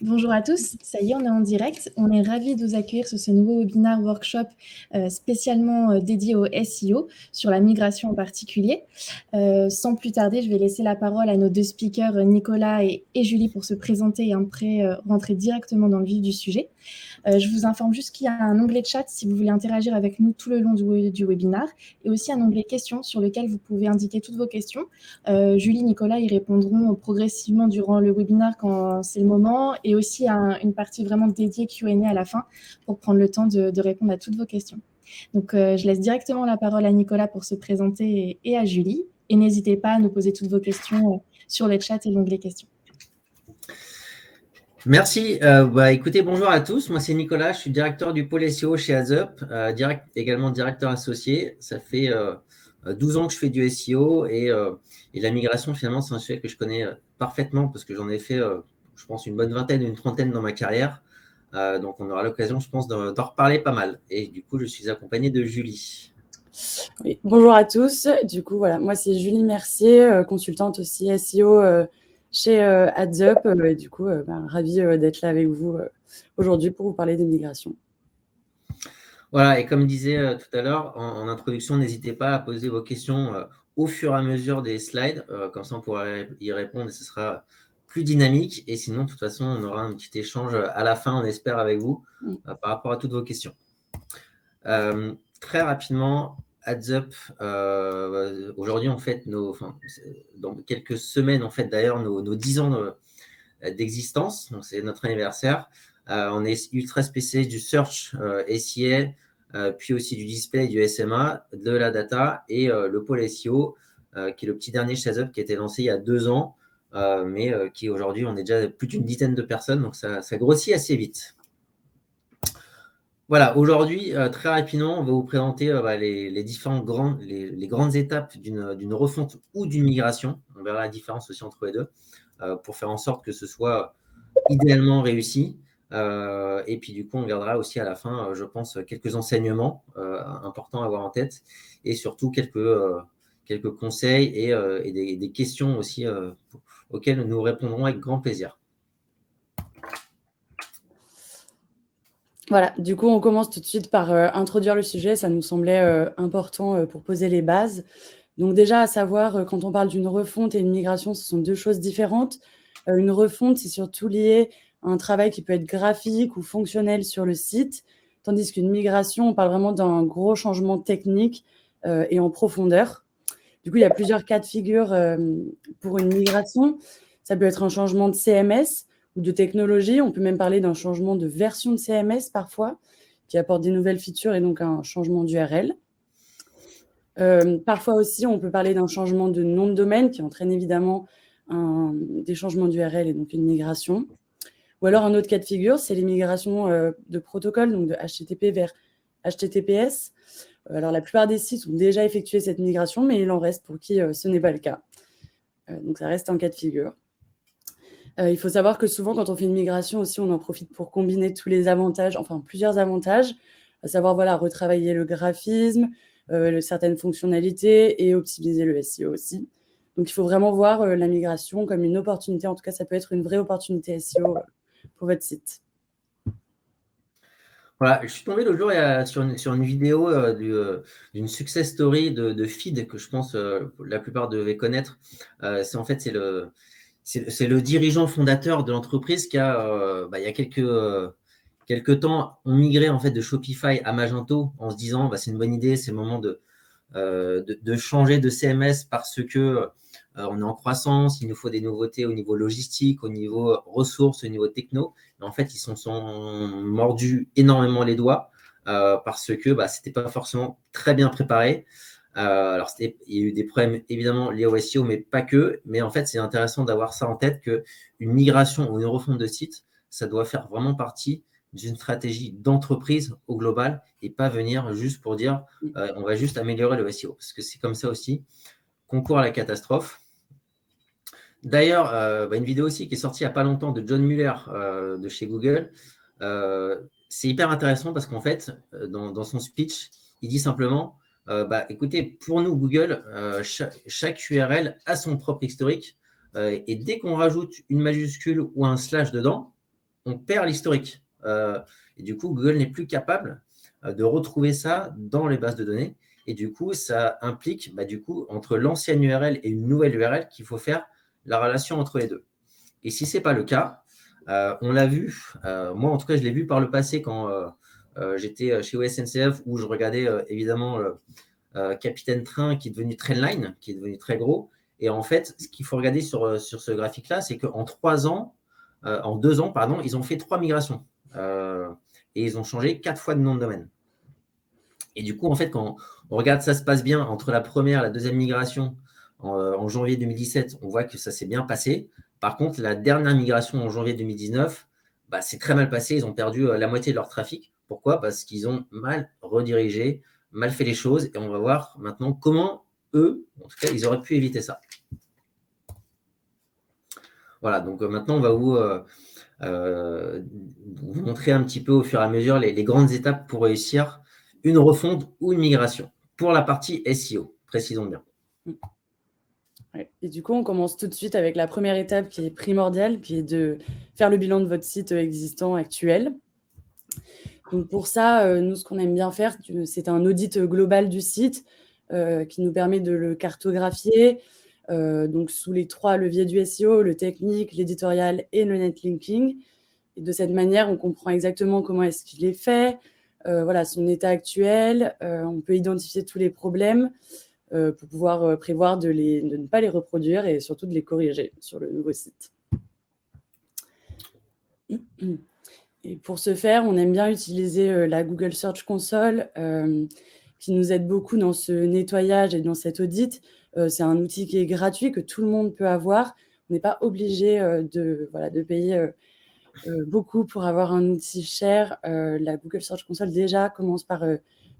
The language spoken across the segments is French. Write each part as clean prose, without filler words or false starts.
Bonjour à tous, ça y est, on est en direct. On est ravis de vous accueillir sur ce nouveau webinaire workshop spécialement dédié au SEO, sur la migration en particulier. Sans plus tarder, je vais laisser la parole à nos deux speakers, Nicolas et Julie, pour se présenter et après rentrer directement dans le vif du sujet. Je vous informe juste qu'il y a un onglet chat si vous voulez interagir avec nous tout le long du webinaire et aussi un onglet questions sur lequel vous pouvez indiquer toutes vos questions. Julie, Nicolas y répondront progressivement durant le webinaire quand c'est le moment et aussi une partie vraiment dédiée Q&A à la fin pour prendre le temps de répondre à toutes vos questions. Donc, je laisse directement la parole à Nicolas pour se présenter et à Julie. Et n'hésitez pas à nous poser toutes vos questions sur le chat et l'onglet questions. Merci. Écoutez, bonjour à tous. Moi, c'est Nicolas. Je suis directeur du pôle SEO chez AdsUp, également directeur associé. Ça fait 12 ans que je fais du SEO et la migration, finalement, c'est un sujet que je connais parfaitement parce que j'en ai fait, je pense, une bonne vingtaine, une trentaine dans ma carrière. Donc, on aura l'occasion, je pense, d'en reparler pas mal. Et du coup, je suis accompagné de Julie. Oui, bonjour à tous. Du coup, voilà, moi, c'est Julie Mercier, consultante aussi SEO chez AdsUp. Et du coup, ravie d'être là avec vous aujourd'hui pour vous parler des migrations. Voilà, et comme disait tout à l'heure, en introduction, n'hésitez pas à poser vos questions au fur et à mesure des slides. Comme ça, on pourra y répondre et ce sera plus dynamique. Et sinon, de toute façon, on aura un petit échange à la fin, on espère, avec vous par rapport à toutes vos questions. Très rapidement, AdsUp, aujourd'hui, on fête dans quelques semaines, on fête d'ailleurs nos 10 ans d'existence. Donc, c'est notre anniversaire. On est ultra spécialiste du search SEA, puis aussi du display, du SMA, de la data et le pôle SEO, qui est le petit dernier chez AdsUp qui a été lancé il y a 2 ans, mais qui aujourd'hui, on est déjà plus d'une dizaine de personnes, donc ça grossit assez vite. Voilà, aujourd'hui, très rapidement, on va vous présenter les différentes grandes étapes d'une refonte ou d'une migration. On verra la différence aussi entre les deux, pour faire en sorte que ce soit idéalement réussi. Et puis, du coup, on gardera aussi à la fin, je pense, quelques enseignements importants à avoir en tête et surtout quelques conseils et des questions aussi auxquelles nous répondrons avec grand plaisir. Voilà, du coup, on commence tout de suite par introduire le sujet. Ça nous semblait important pour poser les bases. Donc déjà, à savoir, quand on parle d'une refonte et une migration, ce sont deux choses différentes. Une refonte, c'est surtout lié à un travail qui peut être graphique ou fonctionnel sur le site, tandis qu'une migration, on parle vraiment d'un gros changement technique et en profondeur. Du coup, il y a plusieurs cas de figure pour une migration. Ça peut être un changement de CMS ou de technologie. On peut même parler d'un changement de version de CMS parfois, qui apporte des nouvelles features et donc un changement d'URL. Parfois aussi, on peut parler d'un changement de nom de domaine qui entraîne évidemment des changements d'URL et donc une migration. Ou alors un autre cas de figure, c'est les migrations de protocole, donc de HTTP vers HTTPS. Alors la plupart des sites ont déjà effectué cette migration, mais il en reste pour qui ce n'est pas le cas. Donc ça reste un cas de figure. Il faut savoir que souvent, quand on fait une migration aussi, on en profite pour combiner tous les avantages, enfin plusieurs avantages, à savoir retravailler le graphisme, certaines fonctionnalités et optimiser le SEO aussi. Donc, il faut vraiment voir la migration comme une opportunité. En tout cas, ça peut être une vraie opportunité SEO pour votre site. Voilà, je suis tombé l'autre jour sur une vidéo d'une success story de Feed que je pense la plupart devaient connaître. C'est le dirigeant fondateur de l'entreprise qui a, il y a quelques temps, ont migré en fait de Shopify à Magento en se disant c'est une bonne idée, c'est le moment de changer de CMS parce que on est en croissance, il nous faut des nouveautés au niveau logistique, au niveau ressources, au niveau techno. Et en fait, ils se sont mordus énormément les doigts parce que c'était pas forcément très bien préparé. Alors, il y a eu des problèmes évidemment liés au SEO, mais pas que. Mais en fait, c'est intéressant d'avoir ça en tête qu'une migration ou une refonte de site, ça doit faire vraiment partie d'une stratégie d'entreprise au global et pas venir juste pour dire on va juste améliorer le SEO. Parce que c'est comme ça aussi qu'on court à la catastrophe. D'ailleurs, une vidéo aussi qui est sortie il n'y a pas longtemps de John Mueller de chez Google. C'est hyper intéressant parce qu'en fait, dans son speech, il dit simplement écoutez, pour nous, Google, chaque URL a son propre historique. Et dès qu'on rajoute une majuscule ou un slash dedans, on perd l'historique. Et du coup, Google n'est plus capable de retrouver ça dans les bases de données. Et du coup, ça implique, entre l'ancienne URL et une nouvelle URL, qu'il faut faire la relation entre les deux. Et si ce n'est pas le cas, on l'a vu, moi en tout cas, je l'ai vu par le passé quand j'étais chez OSNCF, où je regardais évidemment Capitaine Train qui est devenu Trainline, qui est devenu très gros. Et en fait, ce qu'il faut regarder sur ce graphique-là, c'est qu'en 2 ans, pardon, ils ont fait 3 migrations. Et ils ont changé 4 fois de nom de domaine. Et du coup, en fait, quand on regarde ça se passe bien entre la première et la deuxième migration en janvier 2017, on voit que ça s'est bien passé. Par contre, la dernière migration en janvier 2019, c'est très mal passé. Ils ont perdu la moitié de leur trafic. Pourquoi? Parce qu'ils ont mal redirigé, mal fait les choses. Et on va voir maintenant comment eux, en tout cas, ils auraient pu éviter ça. Voilà, donc maintenant, on va vous montrer un petit peu au fur et à mesure les grandes étapes pour réussir une refonte ou une migration. Pour la partie SEO, précisons bien. Ouais. Et du coup, on commence tout de suite avec la première étape qui est primordiale, qui est de faire le bilan de votre site existant actuel. Donc pour ça, nous, ce qu'on aime bien faire, c'est un audit global du site qui nous permet de le cartographier, donc sous les 3 leviers du SEO, le technique, l'éditorial et le netlinking. Et de cette manière, on comprend exactement comment est-ce qu'il est fait, son état actuel. On peut identifier tous les problèmes pour pouvoir prévoir de ne pas les reproduire et surtout de les corriger sur le nouveau site. Et pour ce faire, on aime bien utiliser la Google Search Console qui nous aide beaucoup dans ce nettoyage et dans cet audit. C'est un outil qui est gratuit, que tout le monde peut avoir. On n'est pas obligé de payer beaucoup pour avoir un outil cher. La Google Search Console déjà commence par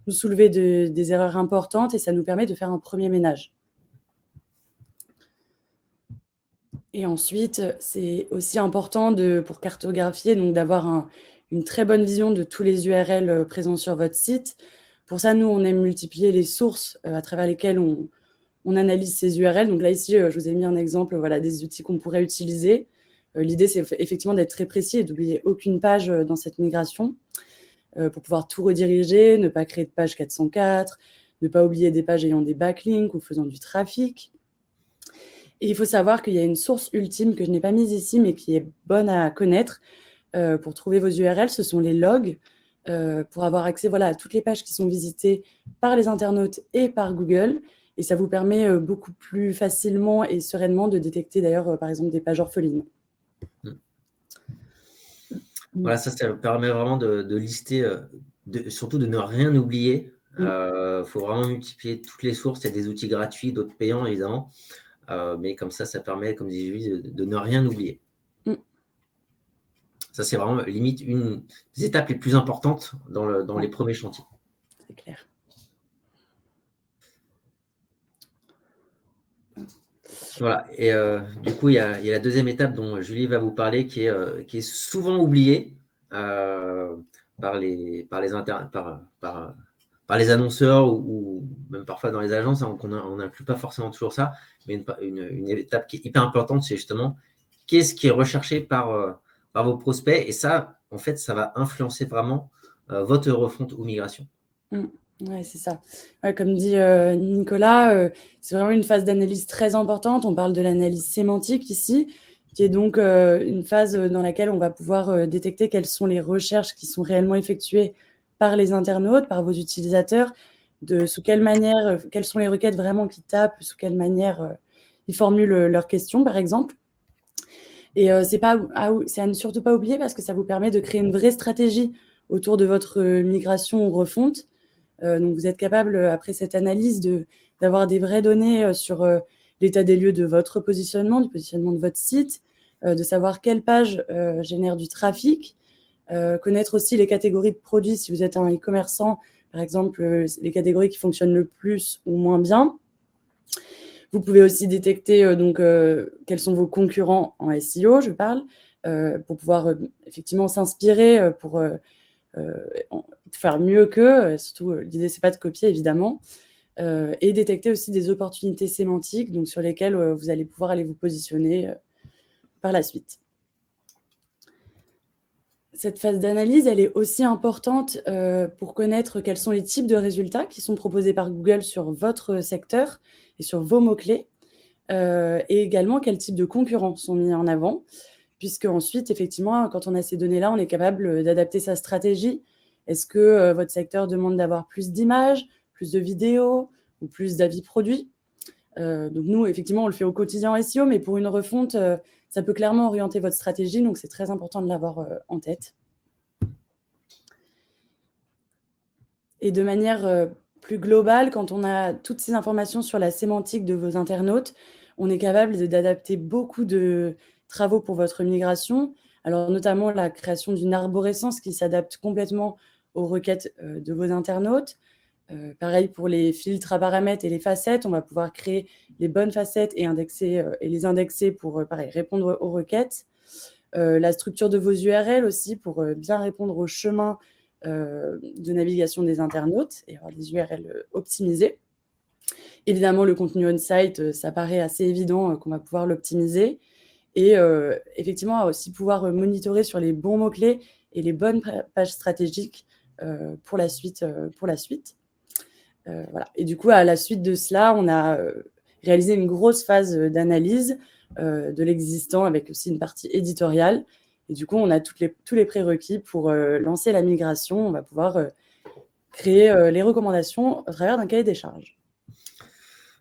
nous soulever des erreurs importantes et ça nous permet de faire un premier ménage. Et ensuite, c'est aussi important pour cartographier, donc d'avoir une très bonne vision de tous les URL présents sur votre site. Pour ça, nous, on aime multiplier les sources à travers lesquelles on analyse ces URL. Donc là, ici, je vous ai mis un exemple des outils qu'on pourrait utiliser. L'idée, c'est effectivement d'être très précis et d'oublier aucune page dans cette migration pour pouvoir tout rediriger, ne pas créer de page 404, ne pas oublier des pages ayant des backlinks ou faisant du trafic. Et il faut savoir qu'il y a une source ultime que je n'ai pas mise ici, mais qui est bonne à connaître pour trouver vos URL. Ce sont les logs pour avoir accès à toutes les pages qui sont visitées par les internautes et par Google. Et ça vous permet beaucoup plus facilement et sereinement de détecter d'ailleurs, par exemple, des pages orphelines. Voilà, ça permet vraiment de lister, surtout de ne rien oublier. Il faut vraiment multiplier toutes les sources. Il y a des outils gratuits, d'autres payants, évidemment. Mais comme ça permet, comme disait Julie, de ne rien oublier. Ça, c'est vraiment limite une des étapes les plus importantes dans les premiers chantiers. C'est clair. Voilà, et du coup, il y a la deuxième étape dont Julie va vous parler, qui est souvent oubliée par les annonceurs ou même parfois dans les agences, hein, on n'inclut pas forcément toujours ça, mais une étape qui est hyper importante, c'est justement qu'est-ce qui est recherché par vos prospects, et ça, en fait, ça va influencer vraiment votre refonte ou migration. Oui, c'est ça. Ouais, comme dit Nicolas, c'est vraiment une phase d'analyse très importante. On parle de l'analyse sémantique ici, qui est donc une phase dans laquelle on va pouvoir détecter quelles sont les recherches qui sont réellement effectuées par les internautes, par vos utilisateurs, sous quelle manière, quelles sont les requêtes vraiment qu'ils tapent, sous quelle manière ils formulent leurs questions, par exemple. Et c'est à ne surtout pas oublier parce que ça vous permet de créer une vraie stratégie autour de votre migration ou refonte. Donc, vous êtes capable, après cette analyse, d'avoir des vraies données sur l'état des lieux de votre positionnement, du positionnement de votre site, de savoir quelle page génère du trafic, connaître aussi les catégories de produits. Si vous êtes un e-commerçant, par exemple, les catégories qui fonctionnent le plus ou moins bien. Vous pouvez aussi détecter quels sont vos concurrents en SEO, je parle, pour pouvoir effectivement s'inspirer pour faire mieux qu'eux. Surtout, l'idée, c'est pas de copier, évidemment. Et détecter aussi des opportunités sémantiques donc sur lesquelles vous allez pouvoir aller vous positionner par la suite. Cette phase d'analyse, elle est aussi importante pour connaître quels sont les types de résultats qui sont proposés par Google sur votre secteur et sur vos mots-clés, et également quels types de concurrents sont mis en avant, puisque ensuite, effectivement, quand on a ces données-là, on est capable d'adapter sa stratégie. Est-ce que votre secteur demande d'avoir plus d'images, plus de vidéos ou plus d'avis produits? Donc nous, effectivement, on le fait au quotidien en SEO, mais pour une refonte, ça peut clairement orienter votre stratégie, donc c'est très important de l'avoir en tête. Et de manière plus globale, quand on a toutes ces informations sur la sémantique de vos internautes, on est capable d'adapter beaucoup de travaux pour votre migration. Alors notamment la création d'une arborescence qui s'adapte complètement aux requêtes de vos internautes. Pareil pour les filtres à paramètres et les facettes, on va pouvoir créer les bonnes facettes et les indexer pour pareil, répondre aux requêtes. La structure de vos URL aussi pour bien répondre aux chemins de navigation des internautes et avoir des URL optimisées. Évidemment, le contenu on-site, ça paraît assez évident qu'on va pouvoir l'optimiser. Et effectivement, à aussi pouvoir monitorer sur les bons mots-clés et les bonnes pages stratégiques pour la suite. Voilà. Et du coup, à la suite de cela, on a réalisé une grosse phase d'analyse de l'existant avec aussi une partie éditoriale. Et du coup, on a tous les prérequis pour lancer la migration. On va pouvoir créer les recommandations à travers d'un cahier des charges.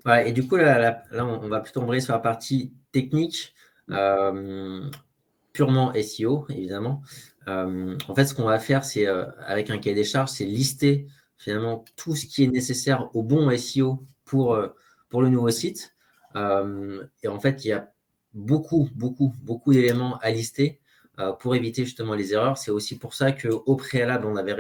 Ouais, et du coup, là, on va plutôt embrayer sur la partie technique, purement SEO, évidemment. En fait, ce qu'on va faire, c'est avec un cahier des charges, c'est lister finalement tout ce qui est nécessaire au bon SEO pour le nouveau site. Et en fait, il y a beaucoup d'éléments à lister pour éviter justement les erreurs. C'est aussi pour ça qu'au préalable, on avait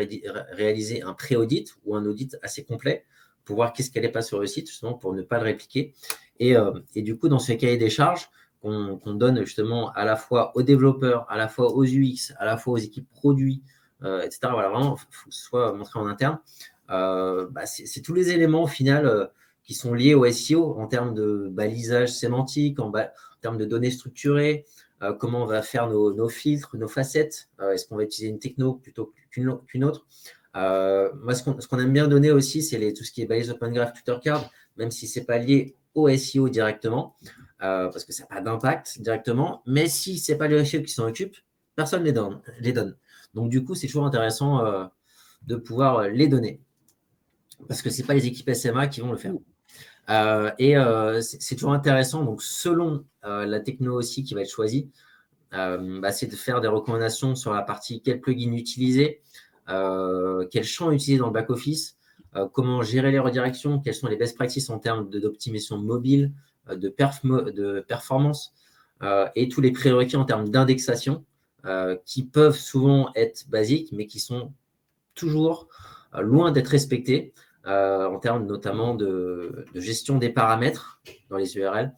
réalisé un pré-audit ou un audit assez complet pour voir qu'est-ce qui n'allait pas sur le site, justement pour ne pas le répliquer. Et du coup, dans ce cahier des charges, qu'on donne justement à la fois aux développeurs, à la fois aux UX, à la fois aux équipes produits, etc. Voilà, vraiment, il faut que ce soit montré en interne. C'est tous les éléments au final qui sont liés au SEO en termes de balisage sémantique, en termes de données structurées, comment on va faire nos filtres, nos facettes, est-ce qu'on va utiliser une techno plutôt qu'une autre. Moi, ce qu'on aime bien donner aussi, c'est tout ce qui est balise Open Graph, Twitter Card, même si ce n'est pas lié au SEO directement, parce que ça n'a pas d'impact directement, mais si ce n'est pas les SEO qui s'en occupent, personne ne les donne. Donc, du coup, c'est toujours intéressant de pouvoir les donner, parce que ce n'est pas les équipes SMA qui vont le faire. C'est toujours intéressant, donc selon la techno aussi qui va être choisie, c'est de faire des recommandations sur la partie quel plugin utiliser, quel champ utiliser dans le back-office, comment gérer les redirections, quelles sont les best practices en termes d'optimisation mobile, de performance, et tous les prérequis en termes d'indexation qui peuvent souvent être basiques, mais qui sont toujours loin d'être respectés en termes notamment de gestion des paramètres dans les URL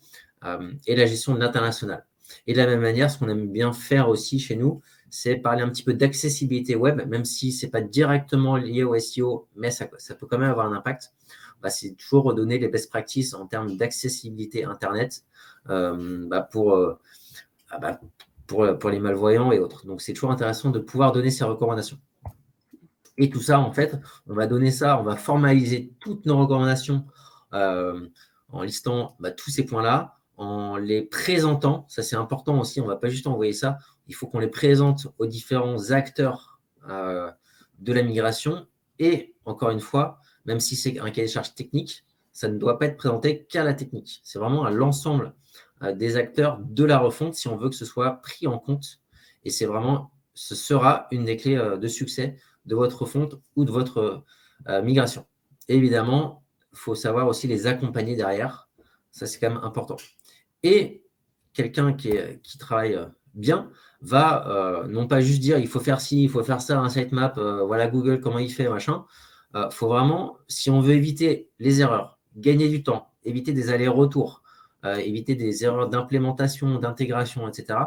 et la gestion de l'international. Et de la même manière, ce qu'on aime bien faire aussi chez nous, c'est parler un petit peu d'accessibilité web, même si ce n'est pas directement lié au SEO, mais ça peut quand même avoir un impact. C'est toujours redonner les best practices en termes d'accessibilité Internet pour les malvoyants et autres. Donc, c'est toujours intéressant de pouvoir donner ces recommandations. Et tout ça, en fait, on va formaliser toutes nos recommandations en listant tous ces points-là, en les présentant. Ça, c'est important aussi. On ne va pas juste envoyer ça. Il faut qu'on les présente aux différents acteurs de la migration. Et encore une fois, même si c'est un cahier des charges technique, ça ne doit pas être présenté qu'à la technique. C'est vraiment à l'ensemble des acteurs de la refonte si on veut que ce soit pris en compte. Et ce sera une des clés de succès de votre refonte ou de votre migration. Et évidemment, il faut savoir aussi les accompagner derrière. Ça, c'est quand même important. Et quelqu'un qui travaille bien va non pas juste dire il faut faire ci, il faut faire ça, un sitemap, voilà Google, comment il fait, machin. Faut vraiment, si on veut éviter les erreurs, gagner du temps, éviter des allers-retours, éviter des erreurs d'implémentation, d'intégration, etc.,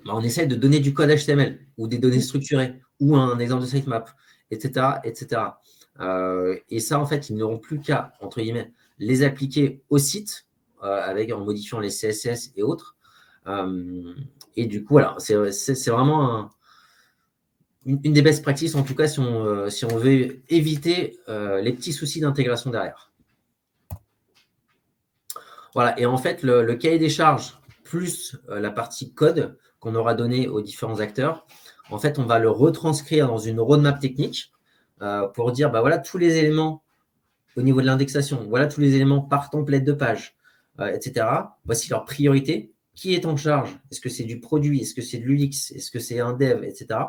on essaie de donner du code HTML ou des données structurées ou un exemple de sitemap, etc. etc. Et ça, en fait, ils n'auront plus qu'à, entre guillemets, les appliquer au site en modifiant les CSS et autres. Et du coup, voilà, c'est vraiment une des best practices, en tout cas, si on veut éviter les petits soucis d'intégration derrière. Voilà, et en fait, le cahier des charges plus la partie code qu'on aura donné aux différents acteurs, en fait, on va le retranscrire dans une roadmap technique pour dire, voilà, tous les éléments au niveau de l'indexation, voilà tous les éléments par template de page, etc. Voici leurs priorités. Qui est en charge? Est-ce que c'est du produit? Est-ce que c'est de l'UX? Est-ce que c'est un dev, etc.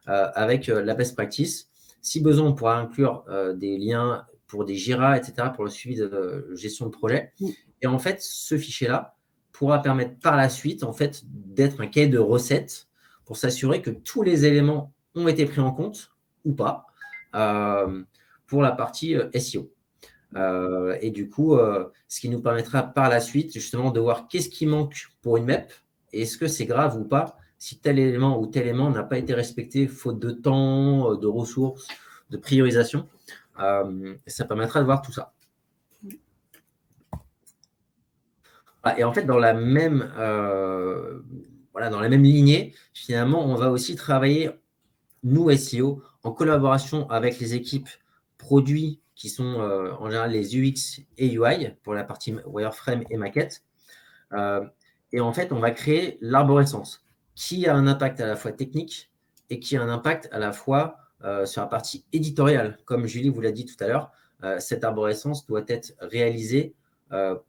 Avec la best practice. Si besoin, on pourra inclure des liens pour des Jira, etc., pour le suivi de gestion de projet. Et en fait, ce fichier-là pourra permettre par la suite en fait, d'être un cahier de recettes pour s'assurer que tous les éléments ont été pris en compte ou pas pour la partie SEO. Et du coup, ce qui nous permettra par la suite justement de voir qu'est-ce qui manque pour une MEP et est-ce que c'est grave ou pas si tel élément ou tel élément n'a pas été respecté faute de temps, de ressources, de priorisation. Ça permettra de voir tout ça. Et en fait, dans la même lignée, finalement, on va aussi travailler, nous, SEO, en collaboration avec les équipes produits qui sont en général les UX et UI pour la partie wireframe et maquette. Et en fait, on va créer l'arborescence qui a un impact à la fois technique et qui a un impact à la fois sur la partie éditoriale. Comme Julie vous l'a dit tout à l'heure, cette arborescence doit être réalisée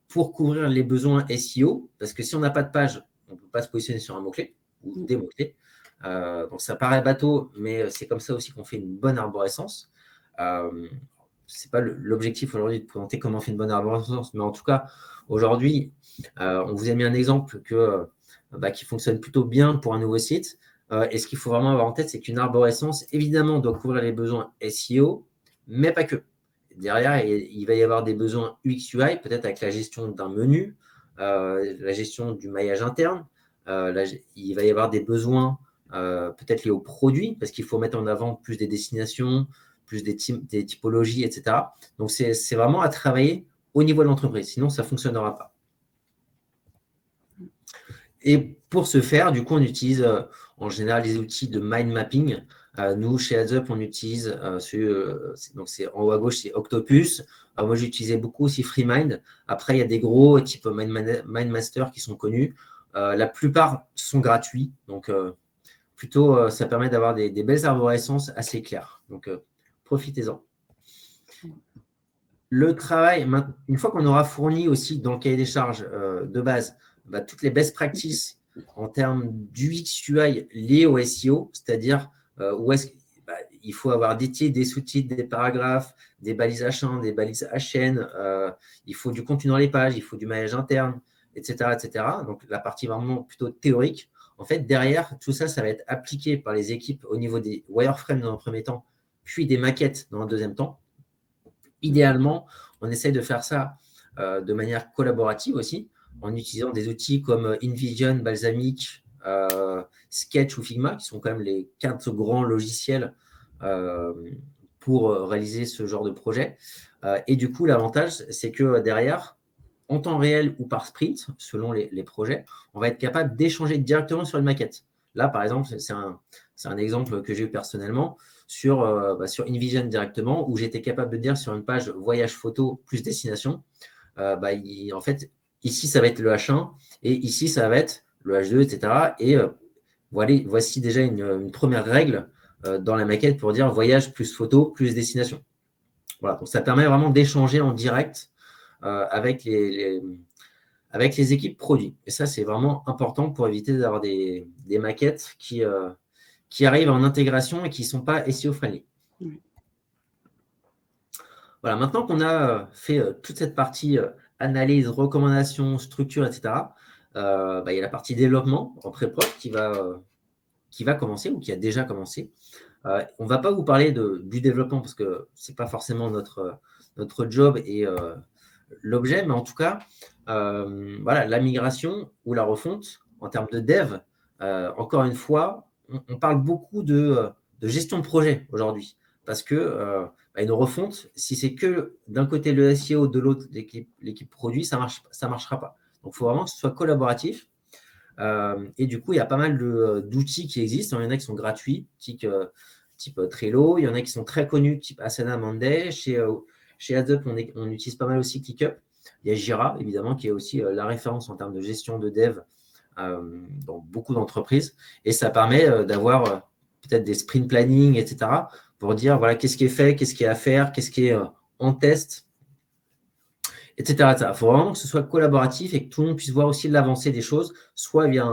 pour couvrir les besoins SEO, parce que si on n'a pas de page, on ne peut pas se positionner sur un mot-clé ou des mots-clés. Donc, ça paraît bateau, mais c'est comme ça aussi qu'on fait une bonne arborescence. Ce n'est pas l'objectif aujourd'hui de présenter comment on fait une bonne arborescence, mais en tout cas, aujourd'hui, on vous a mis un exemple qui fonctionne plutôt bien pour un nouveau site. Et ce qu'il faut vraiment avoir en tête, c'est qu'une arborescence, évidemment, doit couvrir les besoins SEO, mais pas que. Derrière, il va y avoir des besoins UX/UI, peut-être avec la gestion d'un menu, la gestion du maillage interne. Il va y avoir des besoins peut-être liés aux produits, parce qu'il faut mettre en avant plus des destinations, plus des typologies, etc. Donc, c'est vraiment à travailler au niveau de l'entreprise, sinon ça ne fonctionnera pas. Et pour ce faire, du coup, on utilise en général les outils de mind mapping. Nous, chez AdsUp, on utilise, donc c'est en haut à gauche, c'est Octopus. Moi, j'utilisais beaucoup aussi FreeMind. Après, il y a des gros type MindMaster qui sont connus. La plupart sont gratuits. Donc, plutôt, ça permet d'avoir des belles arborescences assez claires. Donc, profitez-en. Le travail, une fois qu'on aura fourni aussi dans le cahier des charges de base toutes les best practices en termes d'UX UI liées au SEO, c'est-à-dire où est-ce qu'il faut avoir des titres, des sous-titres, des paragraphes, des balises H1, des balises HN, il faut du contenu dans les pages, il faut du maillage interne, etc., etc. Donc, la partie vraiment plutôt théorique. En fait, derrière, tout ça, ça va être appliqué par les équipes au niveau des wireframes dans un premier temps, puis des maquettes dans un deuxième temps. Idéalement, on essaye de faire ça de manière collaborative aussi, en utilisant des outils comme InVision, Balsamiq, Sketch ou Figma, qui sont quand même les 4 grands logiciels pour réaliser ce genre de projet. Et du coup, l'avantage, c'est que derrière, en temps réel ou par sprint, selon les projets, on va être capable d'échanger directement sur une maquette. Là, par exemple, c'est un exemple que j'ai eu personnellement sur InVision directement, où j'étais capable de dire sur une page voyage photo plus destination, en fait, ici, ça va être le H1 et ici, ça va être le H2, etc. Et voici déjà une première règle dans la maquette pour dire voyage plus photo plus destination. Voilà, donc ça permet vraiment d'échanger en direct avec les équipes produits. Et ça, c'est vraiment important pour éviter d'avoir des maquettes qui arrivent en intégration et qui ne sont pas SEO-friendly. Voilà, maintenant qu'on a fait toute cette partie analyse, recommandation, structure, etc., il y a la partie développement en pré-prod qui va commencer ou qui a déjà commencé. On ne va pas vous parler du développement parce que ce n'est pas forcément notre job et l'objet, mais en tout cas, la migration ou la refonte en termes de dev, encore une fois, on parle beaucoup de gestion de projet aujourd'hui parce que une refonte, si c'est que d'un côté le SEO, de l'autre l'équipe produit, ça marchera pas. Donc, il faut vraiment que ce soit collaboratif. Et du coup, il y a pas mal d'outils qui existent. Il y en a qui sont gratuits, type Trello. Il y en a qui sont très connus, type Asana, Monday. Chez Adobe, on utilise pas mal aussi ClickUp. Il y a Jira, évidemment, qui est aussi la référence en termes de gestion de dev dans beaucoup d'entreprises. Et ça permet d'avoir peut-être des sprint planning, etc., pour dire, voilà, qu'est-ce qui est fait, qu'est-ce qui est à faire, qu'est-ce qui est en test, etc. Il faut vraiment que ce soit collaboratif et que tout le monde puisse voir aussi l'avancée des choses, soit via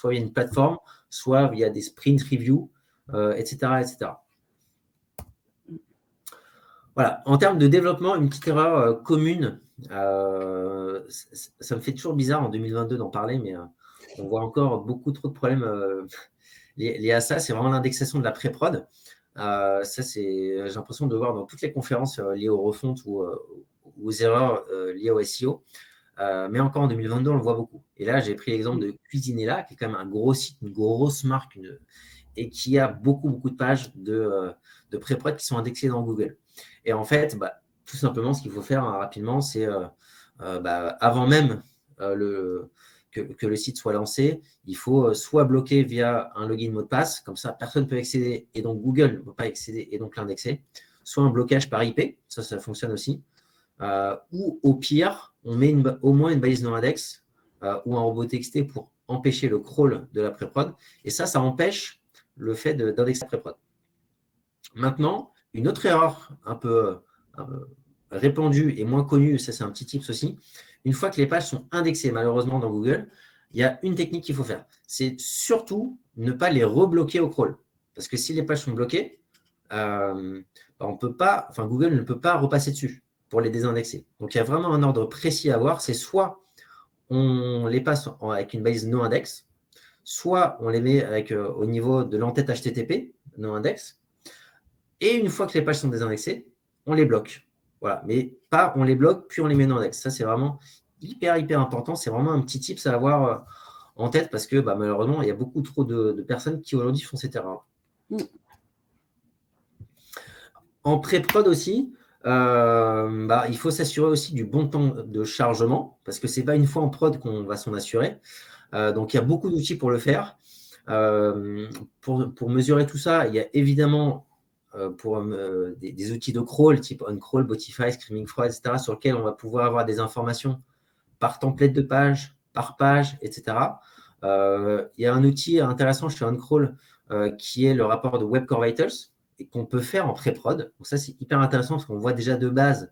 une plateforme, soit via des sprint reviews, etc., etc. Voilà. En termes de développement, une petite erreur commune, ça me fait toujours bizarre en 2022 d'en parler, mais on voit encore beaucoup trop de problèmes liés à ça. C'est vraiment l'indexation de la pré-prod. J'ai l'impression de voir dans toutes les conférences liées aux refontes ou aux erreurs liées au SEO. Mais encore en 2022, on le voit beaucoup. Et là, j'ai pris l'exemple de Cuisinella, qui est quand même un gros site, une grosse marque, et qui a beaucoup de pages de pré-prod qui sont indexées dans Google. Et en fait, tout simplement, ce qu'il faut faire rapidement, c'est avant même que le site soit lancé, il faut soit bloquer via un login mot de passe, comme ça, personne ne peut accéder, et donc Google ne peut pas accéder et donc l'indexer, soit un blocage par IP, ça fonctionne aussi, ou au pire, on met au moins une balise non-index ou un robot texté pour empêcher le crawl de la pré-prod, et ça empêche le fait d'indexer la pré-prod. Maintenant, une autre erreur un peu répandue et moins connue, ça c'est un petit tips aussi, une fois que les pages sont indexées malheureusement dans Google, il y a une technique qu'il faut faire. C'est surtout ne pas les rebloquer au crawl. Parce que si les pages sont bloquées, Google ne peut pas repasser dessus pour les désindexer. Donc il y a vraiment un ordre précis à avoir, c'est soit on les passe avec une balise no index, soit on les met au niveau de l'entête HTTP, no index, et une fois que les pages sont désindexées, on les bloque. Voilà, mais pas on les bloque, puis on les met en index. Ça, c'est vraiment hyper important. C'est vraiment un petit tip à avoir en tête parce que malheureusement, il y a beaucoup trop de personnes qui aujourd'hui font cette erreur. En pré-prod aussi, il faut s'assurer aussi du bon temps de chargement parce que ce n'est pas une fois en prod qu'on va s'en assurer. Donc, il y a beaucoup d'outils pour le faire. Pour mesurer tout ça, il y a évidemment des outils de crawl type OnCrawl, Botify, Screaming Frog, etc., sur lesquels on va pouvoir avoir des informations par template de page, par page, etc. Il y a un outil intéressant chez OnCrawl qui est le rapport de Web Core Vitals et qu'on peut faire en pré-prod. Donc ça, c'est hyper intéressant parce qu'on voit déjà de base,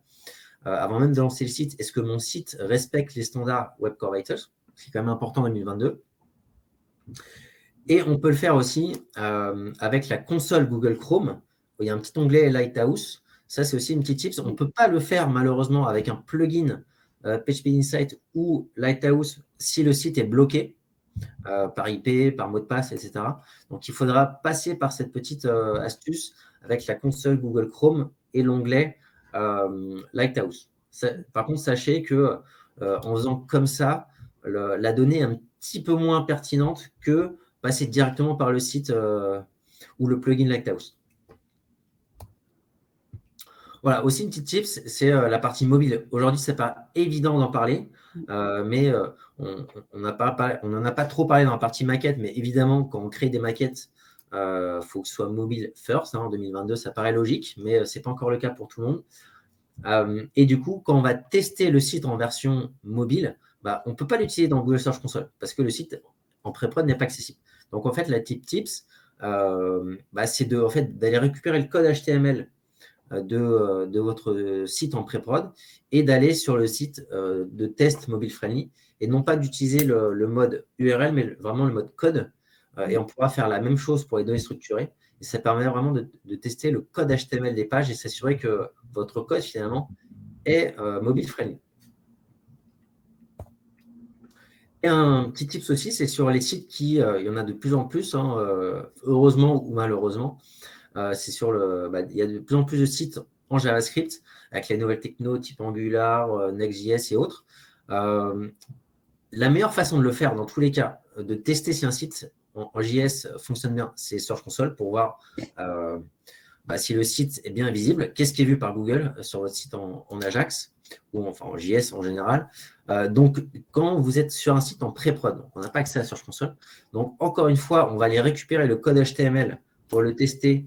avant même de lancer le site, est-ce que mon site respecte les standards Web Core Vitals? C'est quand même important en 2022. Et on peut le faire aussi avec la console Google Chrome. Il y a un petit onglet Lighthouse. Ça, c'est aussi une petite tips. On ne peut pas le faire malheureusement avec un plugin PHP Insight ou Lighthouse si le site est bloqué par IP, par mot de passe, etc. Donc, il faudra passer par cette petite astuce avec la console Google Chrome et l'onglet Lighthouse. Par contre, sachez que en faisant comme ça, la donnée est un petit peu moins pertinente que passer directement par le site ou le plugin Lighthouse. Voilà, aussi une petite tips, c'est la partie mobile. Aujourd'hui, ce n'est pas évident d'en parler, mais on n'en a pas trop parlé dans la partie maquette, mais évidemment, quand on crée des maquettes, faut que ce soit mobile first. En 2022, ça paraît logique, mais ce n'est pas encore le cas pour tout le monde. Et du coup, quand on va tester le site en version mobile, on ne peut pas l'utiliser dans Google Search Console parce que le site en pré-prod n'est pas accessible. Donc, en fait, la tips, c'est d'aller récupérer le code HTML de votre site en pré-prod et d'aller sur le site de test mobile friendly et non pas d'utiliser le mode URL, mais vraiment le mode code. Et on pourra faire la même chose pour les données structurées. Et ça permet vraiment de tester le code HTML des pages et s'assurer que votre code, finalement, est mobile friendly. Et un petit tips aussi, c'est sur les sites il y en a de plus en plus, heureusement ou malheureusement. C'est il y a de plus en plus de sites en JavaScript avec les nouvelles techno type Angular, Next.js et autres. La meilleure façon de le faire dans tous les cas, de tester si un site en JS fonctionne bien, c'est Search Console pour voir si le site est bien visible, qu'est-ce qui est vu par Google sur votre site en Ajax. ou enfin en JS en général. Donc, quand vous êtes sur un site en pré-prod, on n'a pas accès à la Search Console. Donc, encore une fois, on va aller récupérer le code HTML pour le tester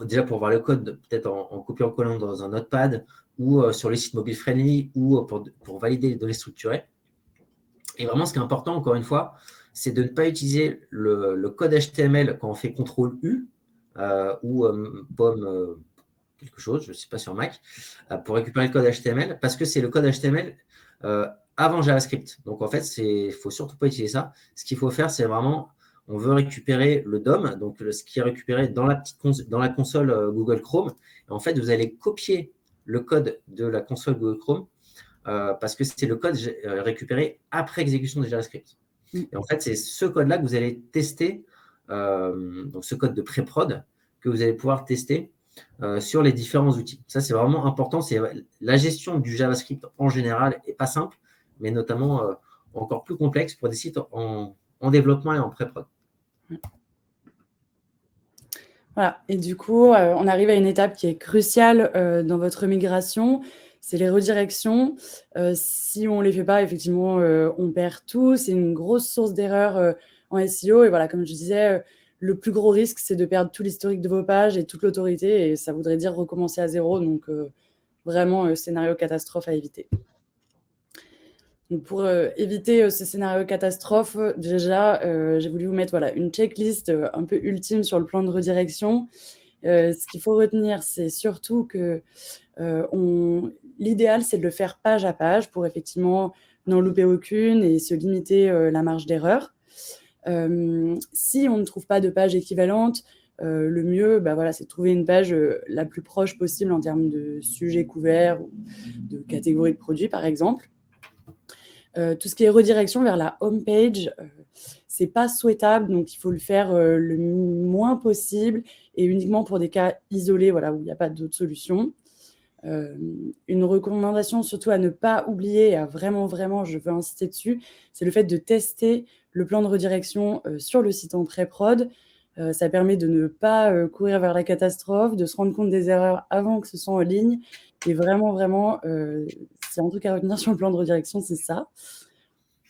déjà pour voir le code peut-être en copiant-collant dans un notepad ou sur les sites mobile friendly ou pour valider les données structurées. Et vraiment, ce qui est important, encore une fois, c'est de ne pas utiliser le code HTML quand on fait CTRL-U ou pomme quelque chose, je ne sais pas sur Mac, pour récupérer le code HTML, parce que c'est le code HTML avant JavaScript. Donc, en fait, il ne faut surtout pas utiliser ça. Ce qu'il faut faire, c'est vraiment, on veut récupérer le DOM, donc ce qui est récupéré dans la console Google Chrome. Et en fait, vous allez copier le code de la console Google Chrome parce que c'est le code récupéré après exécution de JavaScript. Et en fait, c'est ce code-là que vous allez tester, donc ce code de pré-prod, que vous allez pouvoir tester sur les différents outils. Ça, c'est vraiment important. C'est la gestion du JavaScript en général n'est pas simple, mais notamment encore plus complexe pour des sites en développement et en pré-prod. Voilà. Et du coup, on arrive à une étape qui est cruciale dans votre migration, c'est les redirections. Si on ne les fait pas, effectivement, on perd tout. C'est une grosse source d'erreur en SEO. Et voilà, comme je disais, le plus gros risque, c'est de perdre tout l'historique de vos pages et toute l'autorité. Et ça voudrait dire recommencer à zéro. Donc, vraiment, scénario catastrophe à éviter. Donc pour éviter ce scénario catastrophe, déjà, j'ai voulu vous mettre une checklist un peu ultime sur le plan de redirection. Ce qu'il faut retenir, c'est surtout que l'idéal, c'est de le faire page à page pour effectivement n'en louper aucune et se limiter la marge d'erreur. Si on ne trouve pas de page équivalente, le mieux, c'est de trouver une page la plus proche possible en termes de sujet couvert ou de catégorie de produits, par exemple. Tout ce qui est redirection vers la home page, c'est pas souhaitable, donc il faut le faire le moins possible et uniquement pour des cas isolés, où il n'y a pas d'autre solution. Une recommandation surtout à ne pas oublier, et vraiment, je veux insister dessus, c'est le fait de tester le plan de redirection sur le site en pré-prod. Ça permet de ne pas courir vers la catastrophe, de se rendre compte des erreurs avant que ce soit en ligne. Et vraiment, c'est un truc à retenir sur le plan de redirection, c'est ça.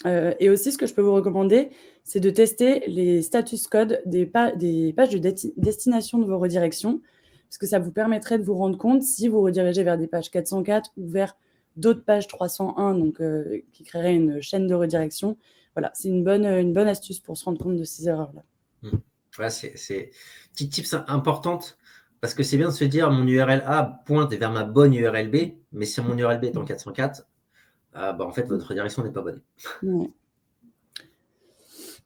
Et aussi, ce que je peux vous recommander, c'est de tester les status codes des pages de destination de vos redirections, parce que ça vous permettrait de vous rendre compte si vous redirigez vers des pages 404 ou vers d'autres pages 301, donc qui créeraient une chaîne de redirection. Voilà, c'est une bonne astuce pour se rendre compte de ces erreurs-là. Voilà, c'est petite tips importante, parce que c'est bien de se dire mon URL A pointe vers ma bonne URL B, mais si mon URL B est en 404, en fait, votre redirection n'est pas bonne. Ouais.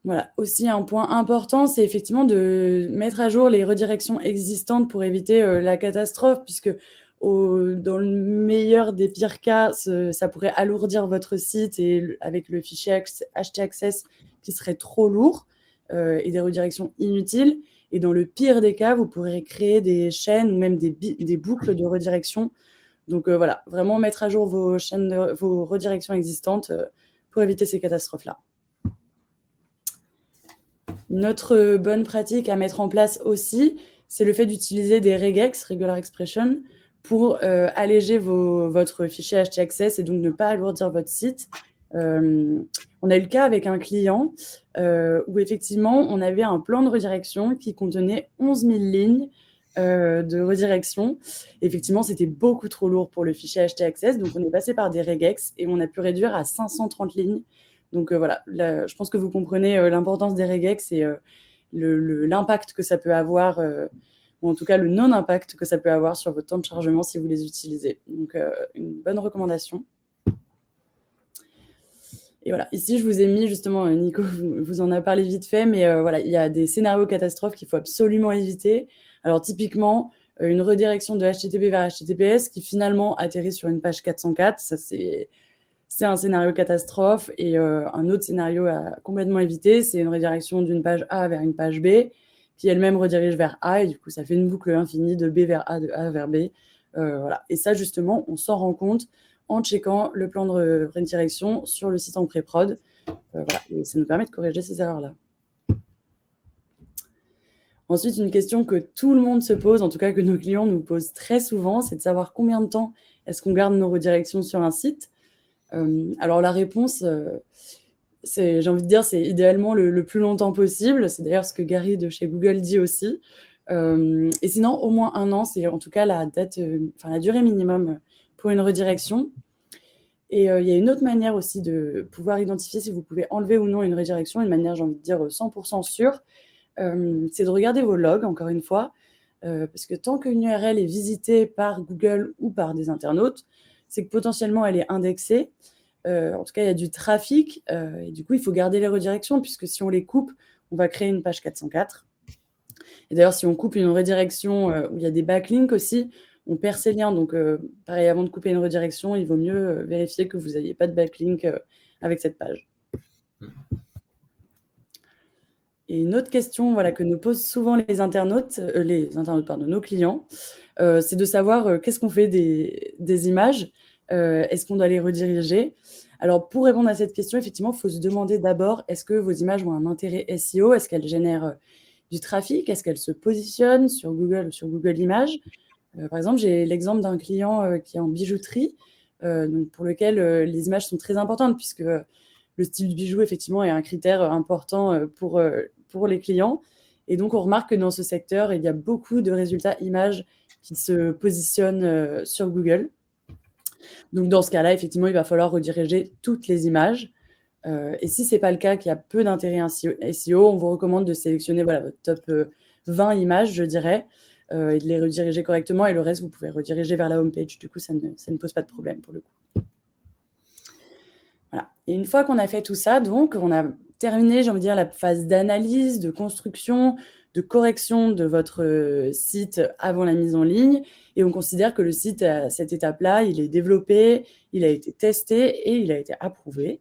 Voilà. Aussi, un point important, c'est effectivement de mettre à jour les redirections existantes pour éviter la catastrophe, puisque dans le meilleur des pires cas, ça pourrait alourdir votre site et avec le fichier htaccess qui serait trop lourd et des redirections inutiles. Et dans le pire des cas, vous pourrez créer des chaînes ou même des boucles de redirection. Donc voilà, vraiment mettre à jour vos redirections existantes pour éviter ces catastrophes-là. Notre bonne pratique à mettre en place aussi, c'est le fait d'utiliser des regex, regular expression, pour alléger votre fichier htaccess et donc ne pas alourdir votre site. On a eu le cas avec un client où effectivement, on avait un plan de redirection qui contenait 11 000 lignes de redirection. Effectivement, c'était beaucoup trop lourd pour le fichier htaccess, donc on est passé par des regex et on a pu réduire à 530 lignes. Donc voilà, je pense que vous comprenez l'importance des regex et l'impact que ça peut avoir, ou en tout cas le non-impact que ça peut avoir sur votre temps de chargement si vous les utilisez. Donc une bonne recommandation. Et voilà, ici je vous ai mis justement, Nico vous en a parlé vite fait, mais voilà, il y a des scénarios catastrophes qu'il faut absolument éviter. Alors typiquement, une redirection de HTTP vers HTTPS qui finalement atterrit sur une page 404, ça c'est un scénario catastrophe. Et un autre scénario à complètement éviter, c'est une redirection d'une page A vers une page B, qui elle-même redirige vers A, et du coup, ça fait une boucle infinie de B vers A, de A vers B. Voilà. Et ça, justement, on s'en rend compte en checkant le plan de redirection sur le site en pré-prod. Voilà. Et ça nous permet de corriger ces erreurs-là. Ensuite, une question que tout le monde se pose, en tout cas que nos clients nous posent très souvent, c'est de savoir combien de temps est-ce qu'on garde nos redirections sur un site? Alors la réponse, j'ai envie de dire, c'est idéalement le plus longtemps possible. C'est d'ailleurs ce que Gary de chez Google dit aussi. Et sinon, au moins 1 an, c'est en tout cas la durée minimum pour une redirection. Et il y a une autre manière aussi de pouvoir identifier si vous pouvez enlever ou non une redirection, une manière, j'ai envie de dire, 100% sûre, c'est de regarder vos logs, encore une fois, parce que tant qu'une URL est visitée par Google ou par des internautes, c'est que potentiellement elle est indexée. En tout cas, il y a du trafic, et du coup, il faut garder les redirections, puisque si on les coupe, on va créer une page 404. Et d'ailleurs, si on coupe une redirection où il y a des backlinks aussi, on perd ces liens. Donc, pareil, avant de couper une redirection, il vaut mieux vérifier que vous n'ayez pas de backlink avec cette page. Et une autre question que nous posent souvent les internautes, nos clients, c'est de savoir qu'est-ce qu'on fait des images. Est-ce qu'on doit les rediriger? Alors, pour répondre à cette question, effectivement, il faut se demander d'abord, est-ce que vos images ont un intérêt SEO? Est-ce qu'elles génèrent du trafic? Est-ce qu'elles se positionnent sur Google ou sur Google Images? Par exemple, j'ai l'exemple d'un client qui est en bijouterie, donc pour lequel les images sont très importantes, puisque le style du bijou, effectivement, est un critère important pour les clients. Et donc, on remarque que dans ce secteur, il y a beaucoup de résultats images qui se positionnent sur Google. Donc, dans ce cas-là, effectivement, il va falloir rediriger toutes les images. Et si ce n'est pas le cas, qu'il y a peu d'intérêt SEO, on vous recommande de sélectionner votre top 20 images, je dirais, et de les rediriger correctement. Et le reste, vous pouvez rediriger vers la homepage. Du coup, ça ne pose pas de problème pour le coup. Voilà. Et une fois qu'on a fait tout ça, donc, on a terminé, j'ai envie de dire, la phase d'analyse, de construction, de correction de votre site avant la mise en ligne. Et on considère que le site, à cette étape-là, il est développé, il a été testé et il a été approuvé.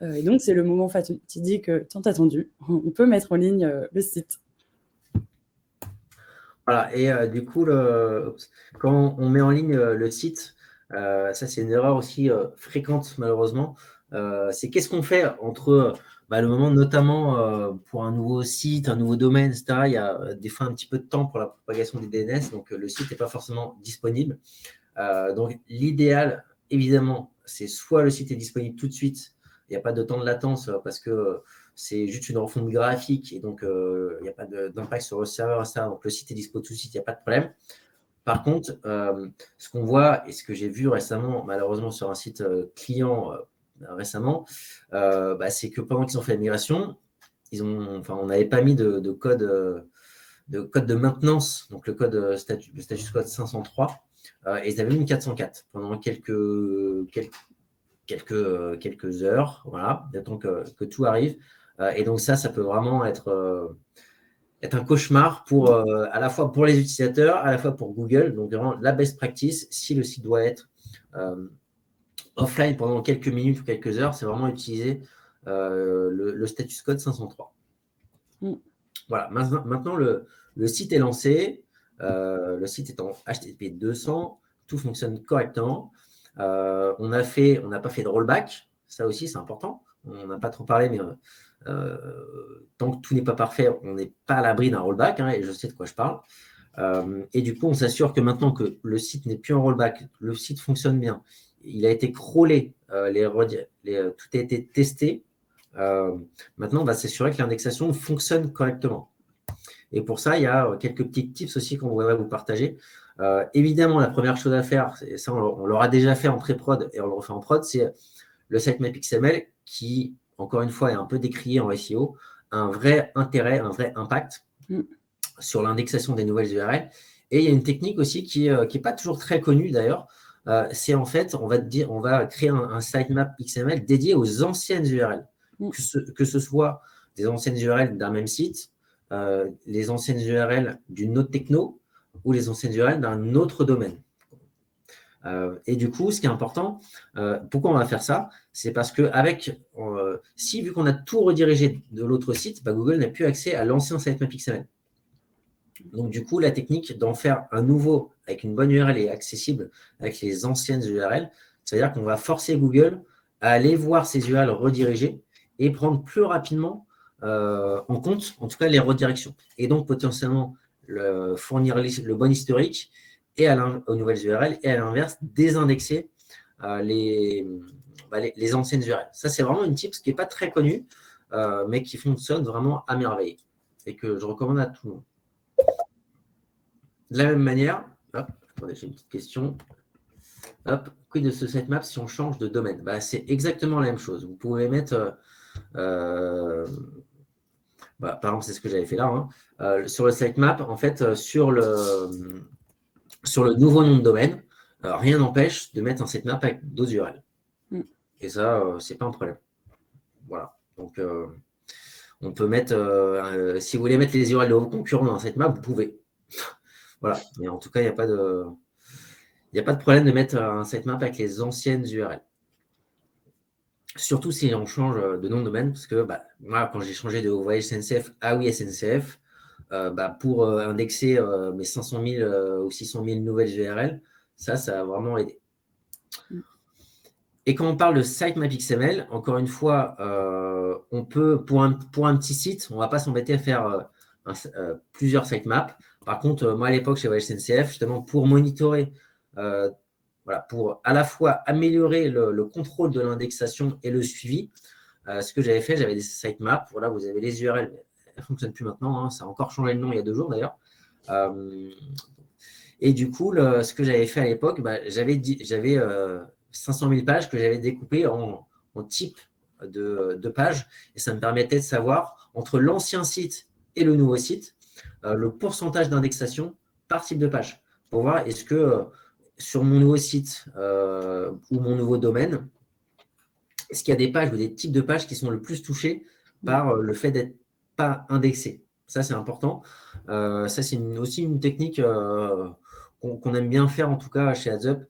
Et donc, c'est le moment fatidique tant attendu. On peut mettre en ligne le site. Voilà, et du coup, quand on met en ligne le site, ça c'est une erreur aussi fréquente malheureusement, c'est qu'est-ce qu'on fait entre le moment, notamment pour un nouveau site, un nouveau domaine, etc. Il y a des fois un petit peu de temps pour la propagation des DNS, donc le site n'est pas forcément disponible. Donc l'idéal, évidemment, c'est soit le site est disponible tout de suite, il n'y a pas de temps de latence parce que c'est juste une refonte graphique et donc il n'y a pas d'impact sur le serveur, ça. Donc le site est dispo tout de suite, il n'y a pas de problème. Par contre, ce qu'on voit et ce que j'ai vu récemment, malheureusement sur un site client récemment, c'est que pendant qu'ils ont fait la migration, on n'avait pas mis de code de maintenance, donc le status code 503, et ils avaient mis 404 pendant quelques heures, voilà, donc que tout arrive. Et donc ça peut vraiment être un cauchemar à la fois pour les utilisateurs, à la fois pour Google. Donc vraiment la best practice, si le site doit être offline pendant quelques minutes ou quelques heures, c'est vraiment utiliser le status code 503. Voilà, maintenant le site est lancé, le site est en HTTP 200, tout fonctionne correctement. On n'a pas fait de rollback, ça aussi c'est important. On n'a pas trop parlé, mais tant que tout n'est pas parfait, on n'est pas à l'abri d'un rollback, et je sais de quoi je parle. Et du coup, on s'assure que maintenant que le site n'est plus en rollback, le site fonctionne bien, il a été crawlé, tout a été testé. Maintenant, on va s'assurer que l'indexation fonctionne correctement. Et pour ça, il y a quelques petits tips aussi qu'on voudrait vous partager. Évidemment, la première chose à faire, et ça on l'aura déjà fait en pré-prod et on le refait en prod, c'est le sitemap XML qui, encore une fois, est un peu décrié en SEO, un vrai intérêt, un vrai impact sur l'indexation des nouvelles URL. Et il y a une technique aussi qui n'est pas toujours très connue d'ailleurs. C'est en fait, on va créer un sitemap XML dédié aux anciennes URL, que ce soit des anciennes URL d'un même site, les anciennes URL d'une autre techno ou les anciennes URL d'un autre domaine. Et du coup, ce qui est important, pourquoi on va faire ça? C'est parce que vu qu'on a tout redirigé de l'autre site, Google n'a plus accès à l'ancien sitemap XML. Donc, du coup, la technique d'en faire un nouveau avec une bonne URL et accessible avec les anciennes URL, c'est-à-dire qu'on va forcer Google à aller voir ces URL redirigées et prendre plus rapidement en compte, en tout cas, les redirections. Et donc, potentiellement, fournir le bon historique aux nouvelles URL et à l'inverse, désindexer les anciennes URL. Ça, c'est vraiment une tips qui n'est pas très connue, mais qui fonctionne vraiment à merveille et que je recommande à tout le monde. De la même manière, attendez, j'ai une petite question. Quid de ce sitemap si on change de domaine? C'est exactement la même chose. Vous pouvez mettre, par exemple, c'est ce que j'avais fait là, sur le sitemap, en fait, sur le nouveau nom de domaine, rien n'empêche de mettre un sitemap avec d'autres URL. Et ça, c'est pas un problème. Voilà. Donc, on peut mettre, si vous voulez mettre les URL de vos concurrents dans un sitemap, vous pouvez. Voilà. Mais en tout cas, il n'y a pas de problème de mettre un sitemap avec les anciennes URL. Surtout si on change de nom de domaine, parce que moi, quand j'ai changé de Voyage SNCF à Oui SNCF, pour indexer mes 500 000 ou 600 000 nouvelles URL, ça a vraiment aidé. Et quand on parle de sitemap XML, encore une fois, on peut, pour un petit site, on ne va pas s'embêter à faire plusieurs sitemaps. Par contre, moi, à l'époque, chez Voyage SNCF, justement, pour monitorer, pour à la fois améliorer le contrôle de l'indexation et le suivi, ce que j'avais fait, j'avais des sitemaps. Voilà, vous avez les URL. Elles ne fonctionnent plus maintenant. Ça a encore changé de nom il y a 2 jours, d'ailleurs. Et du coup, ce que j'avais fait à l'époque, j'avais 500 000 pages que j'avais découpées en type de pages. Et ça me permettait de savoir, entre l'ancien site et le nouveau site, le pourcentage d'indexation par type de page. Pour voir est-ce que sur mon nouveau site ou mon nouveau domaine, est-ce qu'il y a des pages ou des types de pages qui sont le plus touchés par le fait d'être pas indexés. Ça, c'est important. Ça, c'est aussi une technique qu'on aime bien faire, en tout cas chez AdsUp,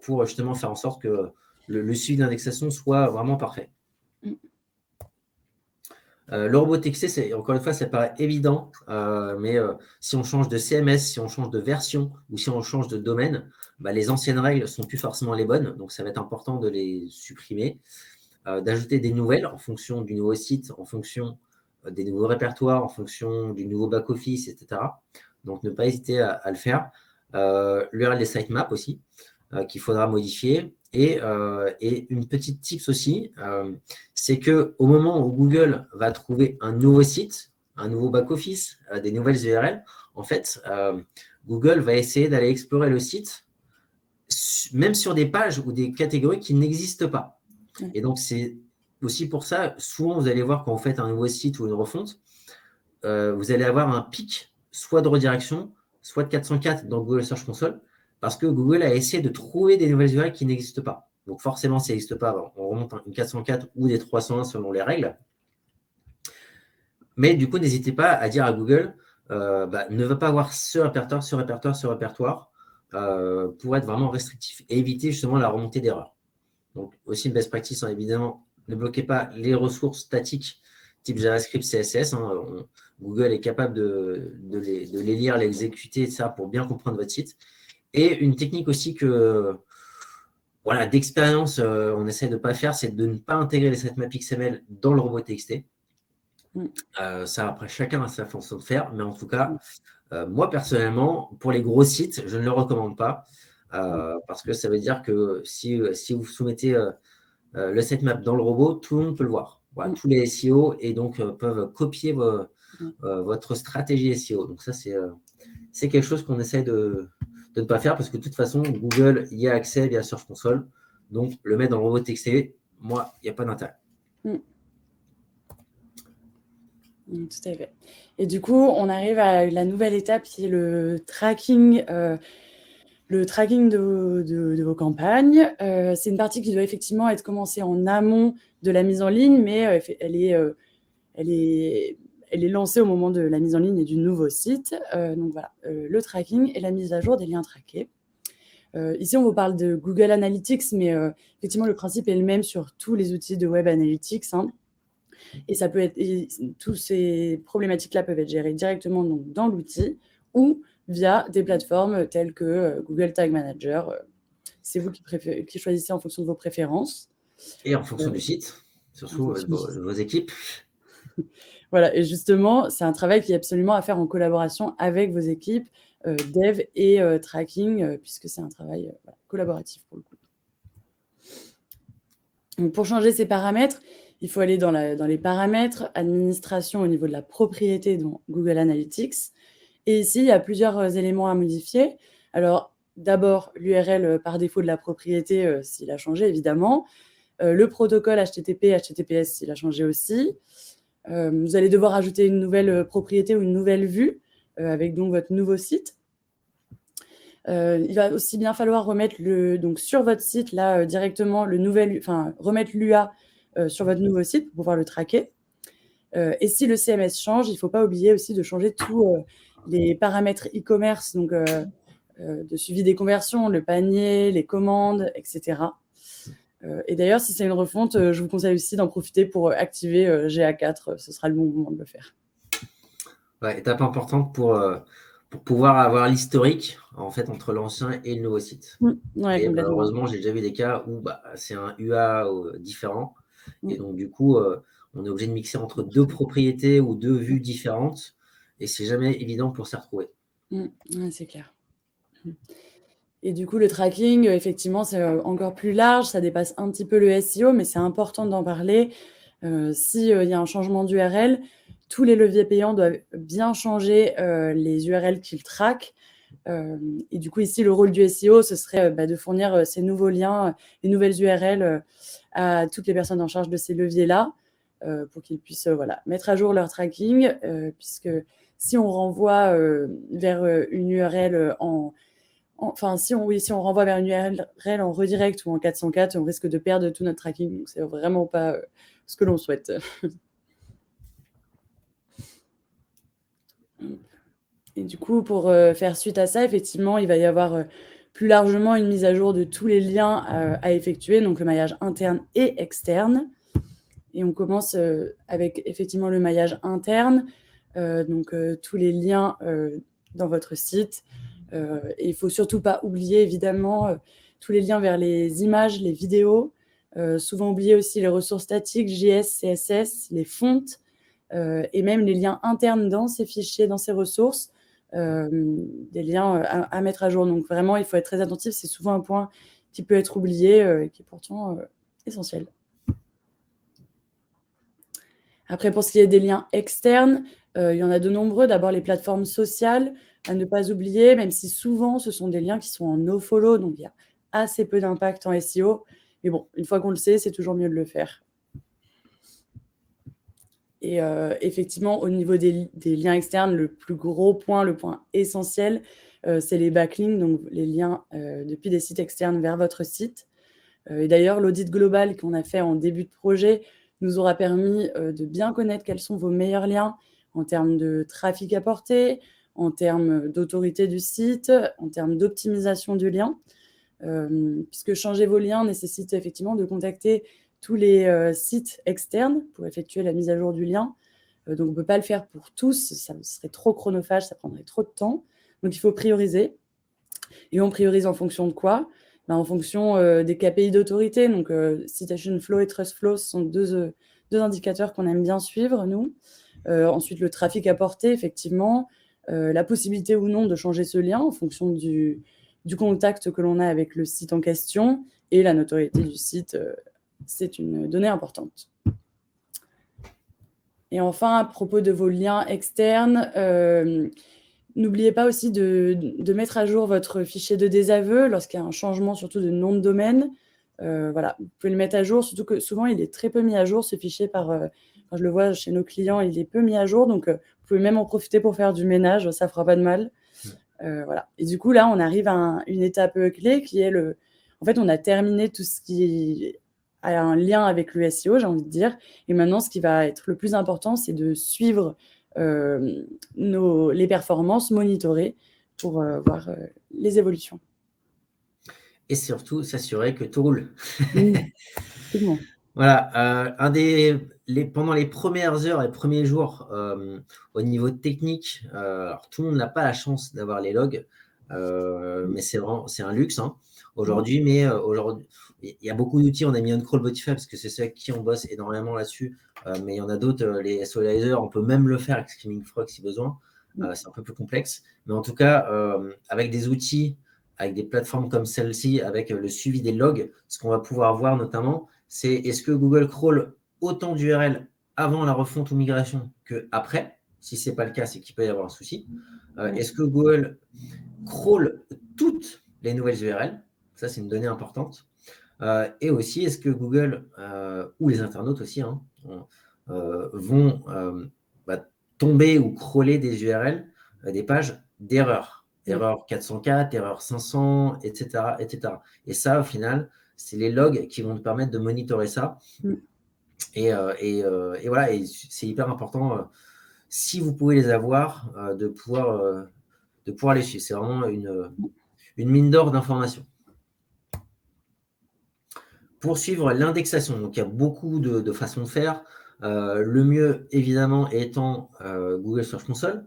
pour justement faire en sorte que le suivi d'indexation soit vraiment parfait. Le robot texté, encore une fois, ça paraît évident, mais si on change de CMS, si on change de version ou si on change de domaine, les anciennes règles ne sont plus forcément les bonnes, donc ça va être important de les supprimer, d'ajouter des nouvelles en fonction du nouveau site, en fonction des nouveaux répertoires, en fonction du nouveau back-office, etc. Donc, ne pas hésiter à le faire. L'URL des sitemaps aussi, qu'il faudra modifier. Et une petite tips aussi, c'est qu'au moment où Google va trouver un nouveau site, un nouveau back-office, des nouvelles URL, en fait, Google va essayer d'aller explorer le site, même sur des pages ou des catégories qui n'existent pas. Et donc, c'est aussi pour ça, souvent, vous allez voir quand vous faites un nouveau site ou une refonte, vous allez avoir un pic, soit de redirection, soit de 404 dans Google Search Console, parce que Google a essayé de trouver des nouvelles URL qui n'existent pas. Donc, forcément, si ça n'existe pas, on remonte une 404 ou des 301 selon les règles. Mais du coup, n'hésitez pas à dire à Google, ne va pas avoir ce répertoire, pour être vraiment restrictif et éviter justement la remontée d'erreurs. Donc, aussi une best practice, évidemment, ne bloquez pas les ressources statiques type JavaScript, CSS. Google est capable de les lire, les exécuter, etc., pour bien comprendre votre site. Et une technique aussi que, d'expérience, on essaie de ne pas faire, c'est de ne pas intégrer les sitemaps XML dans le robot TXT. Ça, après, chacun a sa façon de faire, mais en tout cas, moi, personnellement, pour les gros sites, je ne le recommande pas, parce que ça veut dire que si vous soumettez le sitemap dans le robot, tout le monde peut le voir. Voilà, tous les SEO et donc peuvent copier votre stratégie SEO. Donc ça, c'est quelque chose qu'on essaie de ne pas faire parce que de toute façon, Google y a accès via Search Console. Donc, le mettre dans le robot TXT, moi, il n'y a pas d'intérêt. Tout à fait. Et du coup, on arrive à la nouvelle étape qui est le tracking de vos campagnes. C'est une partie qui doit effectivement être commencée en amont de la mise en ligne, mais elle est lancée au moment de la mise en ligne et du nouveau site. Donc voilà, le tracking et la mise à jour des liens traqués. Ici, on vous parle de Google Analytics, mais effectivement, le principe est le même sur tous les outils de Web Analytics. Et ça peut être, toutes ces problématiques-là peuvent être gérées directement donc, dans l'outil ou via des plateformes telles que Google Tag Manager. C'est vous qui choisissez en fonction de vos préférences. Et en fonction du site, surtout vos équipes. Voilà, et justement, c'est un travail qui est absolument à faire en collaboration avec vos équipes, dev et tracking, puisque c'est un travail collaboratif pour le coup. Donc, pour changer ces paramètres, il faut aller dans les paramètres, administration au niveau de la propriété dans Google Analytics. Et ici, il y a plusieurs éléments à modifier. Alors, d'abord, l'URL par défaut de la propriété, s'il a changé, évidemment. Le protocole HTTP, HTTPS, s'il a changé aussi. Vous allez devoir ajouter une nouvelle propriété ou une nouvelle vue avec donc votre nouveau site. Il va aussi bien falloir remettre donc sur votre site là directement remettre l'UA sur votre nouveau site pour pouvoir le traquer. Et si le CMS change, il ne faut pas oublier aussi de changer tous les paramètres e-commerce, donc de suivi des conversions, le panier, les commandes, etc. Et d'ailleurs, si c'est une refonte, je vous conseille aussi d'en profiter pour activer GA4. Ce sera le bon moment de le faire. Ouais, étape importante pour pouvoir avoir l'historique en fait entre l'ancien et le nouveau site. Ouais, et malheureusement, j'ai déjà vu des cas où c'est un UA différent. Et donc, du coup, on est obligé de mixer entre deux propriétés ou deux vues différentes. Et c'est jamais évident pour s'y retrouver. Ouais, c'est clair. Et du coup, le tracking, effectivement, c'est encore plus large. Ça dépasse un petit peu le SEO, mais c'est important d'en parler. S'il y a un changement d'URL, tous les leviers payants doivent bien changer les URL qu'ils traquent. Et du coup, ici, le rôle du SEO, ce serait de fournir ces nouveaux liens, les nouvelles URL à toutes les personnes en charge de ces leviers-là pour qu'ils puissent mettre à jour leur tracking, puisque si on renvoie vers une URL si on renvoie vers une URL en redirect ou en 404, on risque de perdre tout notre tracking. Donc, c'est vraiment pas ce que l'on souhaite. Et du coup, pour faire suite à ça, effectivement, il va y avoir plus largement une mise à jour de tous les liens à effectuer, donc le maillage interne et externe. Et on commence avec effectivement le maillage interne, donc tous les liens dans votre site. Et il ne faut surtout pas oublier, évidemment, tous les liens vers les images, les vidéos. Souvent oublier aussi les ressources statiques, JS, CSS, les fontes, et même les liens internes dans ces fichiers, dans ces ressources, des liens à mettre à jour. Donc vraiment, il faut être très attentif. C'est souvent un point qui peut être oublié et qui est pourtant essentiel. Après, pour ce qui est des liens externes, il y en a de nombreux. D'abord, les plateformes sociales, à ne pas oublier, même si souvent, ce sont des liens qui sont en nofollow, donc il y a assez peu d'impact en SEO. Mais bon, une fois qu'on le sait, c'est toujours mieux de le faire. Et effectivement, au niveau des liens externes, le plus gros point, le point essentiel, c'est les backlinks, donc les liens depuis des sites externes vers votre site. Et d'ailleurs, l'audit global qu'on a fait en début de projet nous aura permis de bien connaître quels sont vos meilleurs liens en termes de trafic apporté, en termes d'autorité du site, en termes d'optimisation du lien, puisque changer vos liens nécessite effectivement de contacter tous les sites externes pour effectuer la mise à jour du lien. Donc, on ne peut pas le faire pour tous, ça serait trop chronophage, ça prendrait trop de temps. Donc, il faut prioriser. Et on priorise en fonction de quoi ? En fonction des KPI d'autorité. Donc, Citation Flow et Trust Flow, ce sont deux indicateurs qu'on aime bien suivre, nous. Ensuite, le trafic apporté, effectivement. La possibilité ou non de changer ce lien en fonction du contact que l'on a avec le site en question. Et la notoriété du site, c'est une donnée importante. Et enfin, à propos de vos liens externes, n'oubliez pas aussi de mettre à jour votre fichier de désaveu lorsqu'il y a un changement, surtout de nom de domaine. Voilà, vous pouvez le mettre à jour, surtout que souvent, il est très peu mis à jour, ce fichier. Quand je le vois chez nos clients, il est peu mis à jour. Donc, vous pouvez même en profiter pour faire du ménage, ça ne fera pas de mal. Voilà. Et du coup, là, on arrive à une étape clé qui est En fait, on a terminé tout ce qui a un lien avec le SEO, j'ai envie de dire. Et maintenant, ce qui va être le plus important, c'est de suivre les performances, monitorer pour voir les évolutions. Et surtout, s'assurer que tout roule. Bon. Voilà, pendant les premières heures, les premiers jours, au niveau technique, alors tout le monde n'a pas la chance d'avoir les logs, mais c'est un luxe aujourd'hui. Mais aujourd'hui, il y a beaucoup d'outils. On a mis OnCrawlBotify parce que c'est ceux avec qui on bosse énormément là-dessus. Mais il y en a d'autres, les SEOalizers, on peut même le faire avec Screaming Frog si besoin. C'est un peu plus complexe. Mais en tout cas, avec des outils, avec des plateformes comme celle-ci, avec le suivi des logs, ce qu'on va pouvoir voir notamment, c'est est-ce que Google crawl autant d'URL avant la refonte ou migration qu'après. Si ce n'est pas le cas, c'est qu'il peut y avoir un souci. Est-ce que Google crawl toutes les nouvelles URL? Ça, c'est une donnée importante. Et aussi, est-ce que Google ou les internautes aussi vont tomber ou crawler des URL, des pages d'erreurs. Erreur 404, erreur 500, etc., etc. Et ça, au final, c'est les logs qui vont nous permettre de monitorer ça. Et voilà, et c'est hyper important, si vous pouvez les avoir, de pouvoir les suivre. C'est vraiment une mine d'or d'informations. Pour suivre l'indexation, donc il y a beaucoup de façons de faire. Le mieux, évidemment, étant Google Search Console,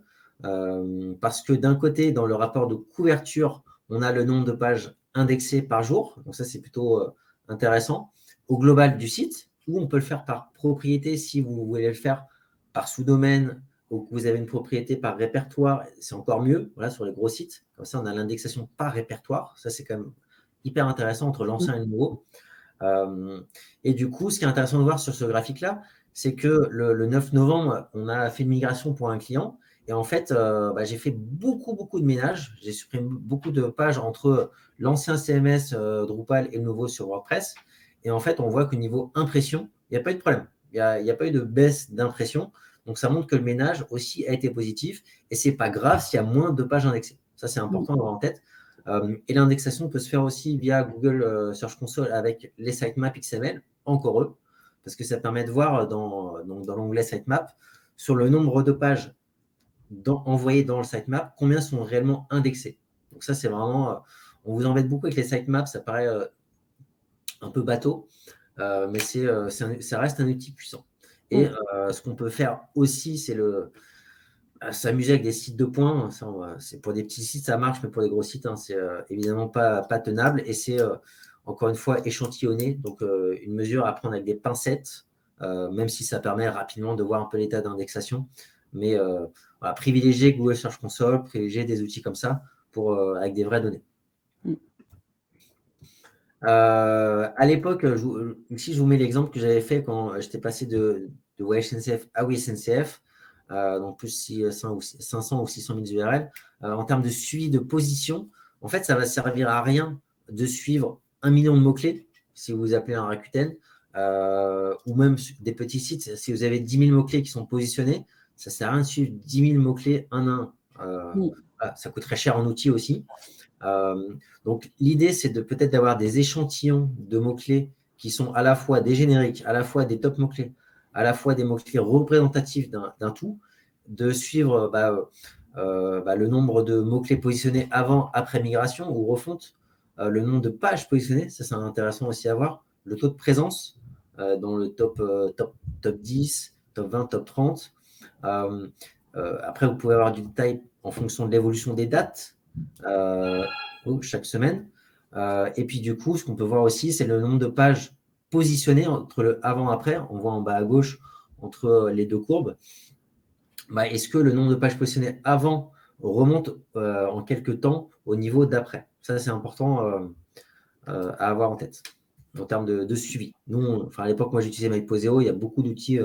parce que d'un côté, dans le rapport de couverture, on a le nombre de pages indexées par jour. Donc ça, c'est plutôt intéressant. Au global du site, ou on peut le faire par propriété si vous voulez le faire par sous-domaine ou que vous avez une propriété par répertoire, c'est encore mieux. Voilà, sur les gros sites, comme ça, on a l'indexation par répertoire. Ça, c'est quand même hyper intéressant entre l'ancien et le nouveau. Et du coup, ce qui est intéressant de voir sur ce graphique-là, c'est que le 9 novembre, on a fait une migration pour un client. Et en fait, j'ai fait beaucoup de ménages. J'ai supprimé beaucoup de pages entre l'ancien CMS Drupal et le nouveau sur WordPress. Et en fait, on voit qu'au niveau impression, il n'y a pas eu de problème. Il n'y a pas eu de baisse d'impression. Donc, ça montre que le ménage aussi a été positif. Et ce n'est pas grave s'il y a moins de pages indexées. Ça, c'est important d'avoir en tête. Et l'indexation peut se faire aussi via Google Search Console avec les sitemaps XML, encore eux, parce que ça permet de voir dans l'onglet sitemap, sur le nombre de pages envoyées dans le sitemap, combien sont réellement indexées. Donc ça, c'est vraiment… on vous embête beaucoup avec les sitemaps, ça paraît un peu bateau, mais ça reste un outil puissant. Et ce qu'on peut faire aussi, c'est s'amuser avec des sites de points. C'est pour des petits sites, ça marche, mais pour des gros sites, c'est évidemment pas tenable. Et c'est, encore une fois, échantillonné. Donc, une mesure à prendre avec des pincettes, même si ça permet rapidement de voir un peu l'état d'indexation. Mais privilégier Google Search Console, privilégier des outils comme ça avec des vraies données. À l'époque, ici, je vous mets l'exemple que j'avais fait quand j'étais passé de SNCF à SNCF. Donc plus 500 ou 600 000 URL. En termes de suivi de position, en fait, ça va servir à rien de suivre 1 million de mots-clés, si vous appelez un Rakuten, ou même des petits sites. Si vous avez 10 000 mots-clés qui sont positionnés, ça ne sert à rien de suivre 10 000 mots-clés un à un. Voilà, ça coûte très cher en outils aussi. Donc, l'idée, c'est peut-être d'avoir des échantillons de mots-clés qui sont à la fois des génériques, à la fois des top mots-clés, à la fois des mots-clés représentatifs d'un tout, de suivre le nombre de mots-clés positionnés avant, après migration ou refonte, le nombre de pages positionnées, ça c'est intéressant aussi à voir, le taux de présence dans le top 10, top 20, top 30. Après, vous pouvez avoir du détail en fonction de l'évolution des dates chaque semaine. Et puis du coup, ce qu'on peut voir aussi, c'est le nombre de pages positionnées entre le avant-après. On voit en bas à gauche, entre les deux courbes. Est-ce que le nombre de pages positionnées avant remonte en quelques temps au niveau d'après? Ça, c'est important à avoir en tête en termes de suivi. Nous, à l'époque, moi, j'utilisais MyPoseo. Il y a beaucoup d'outils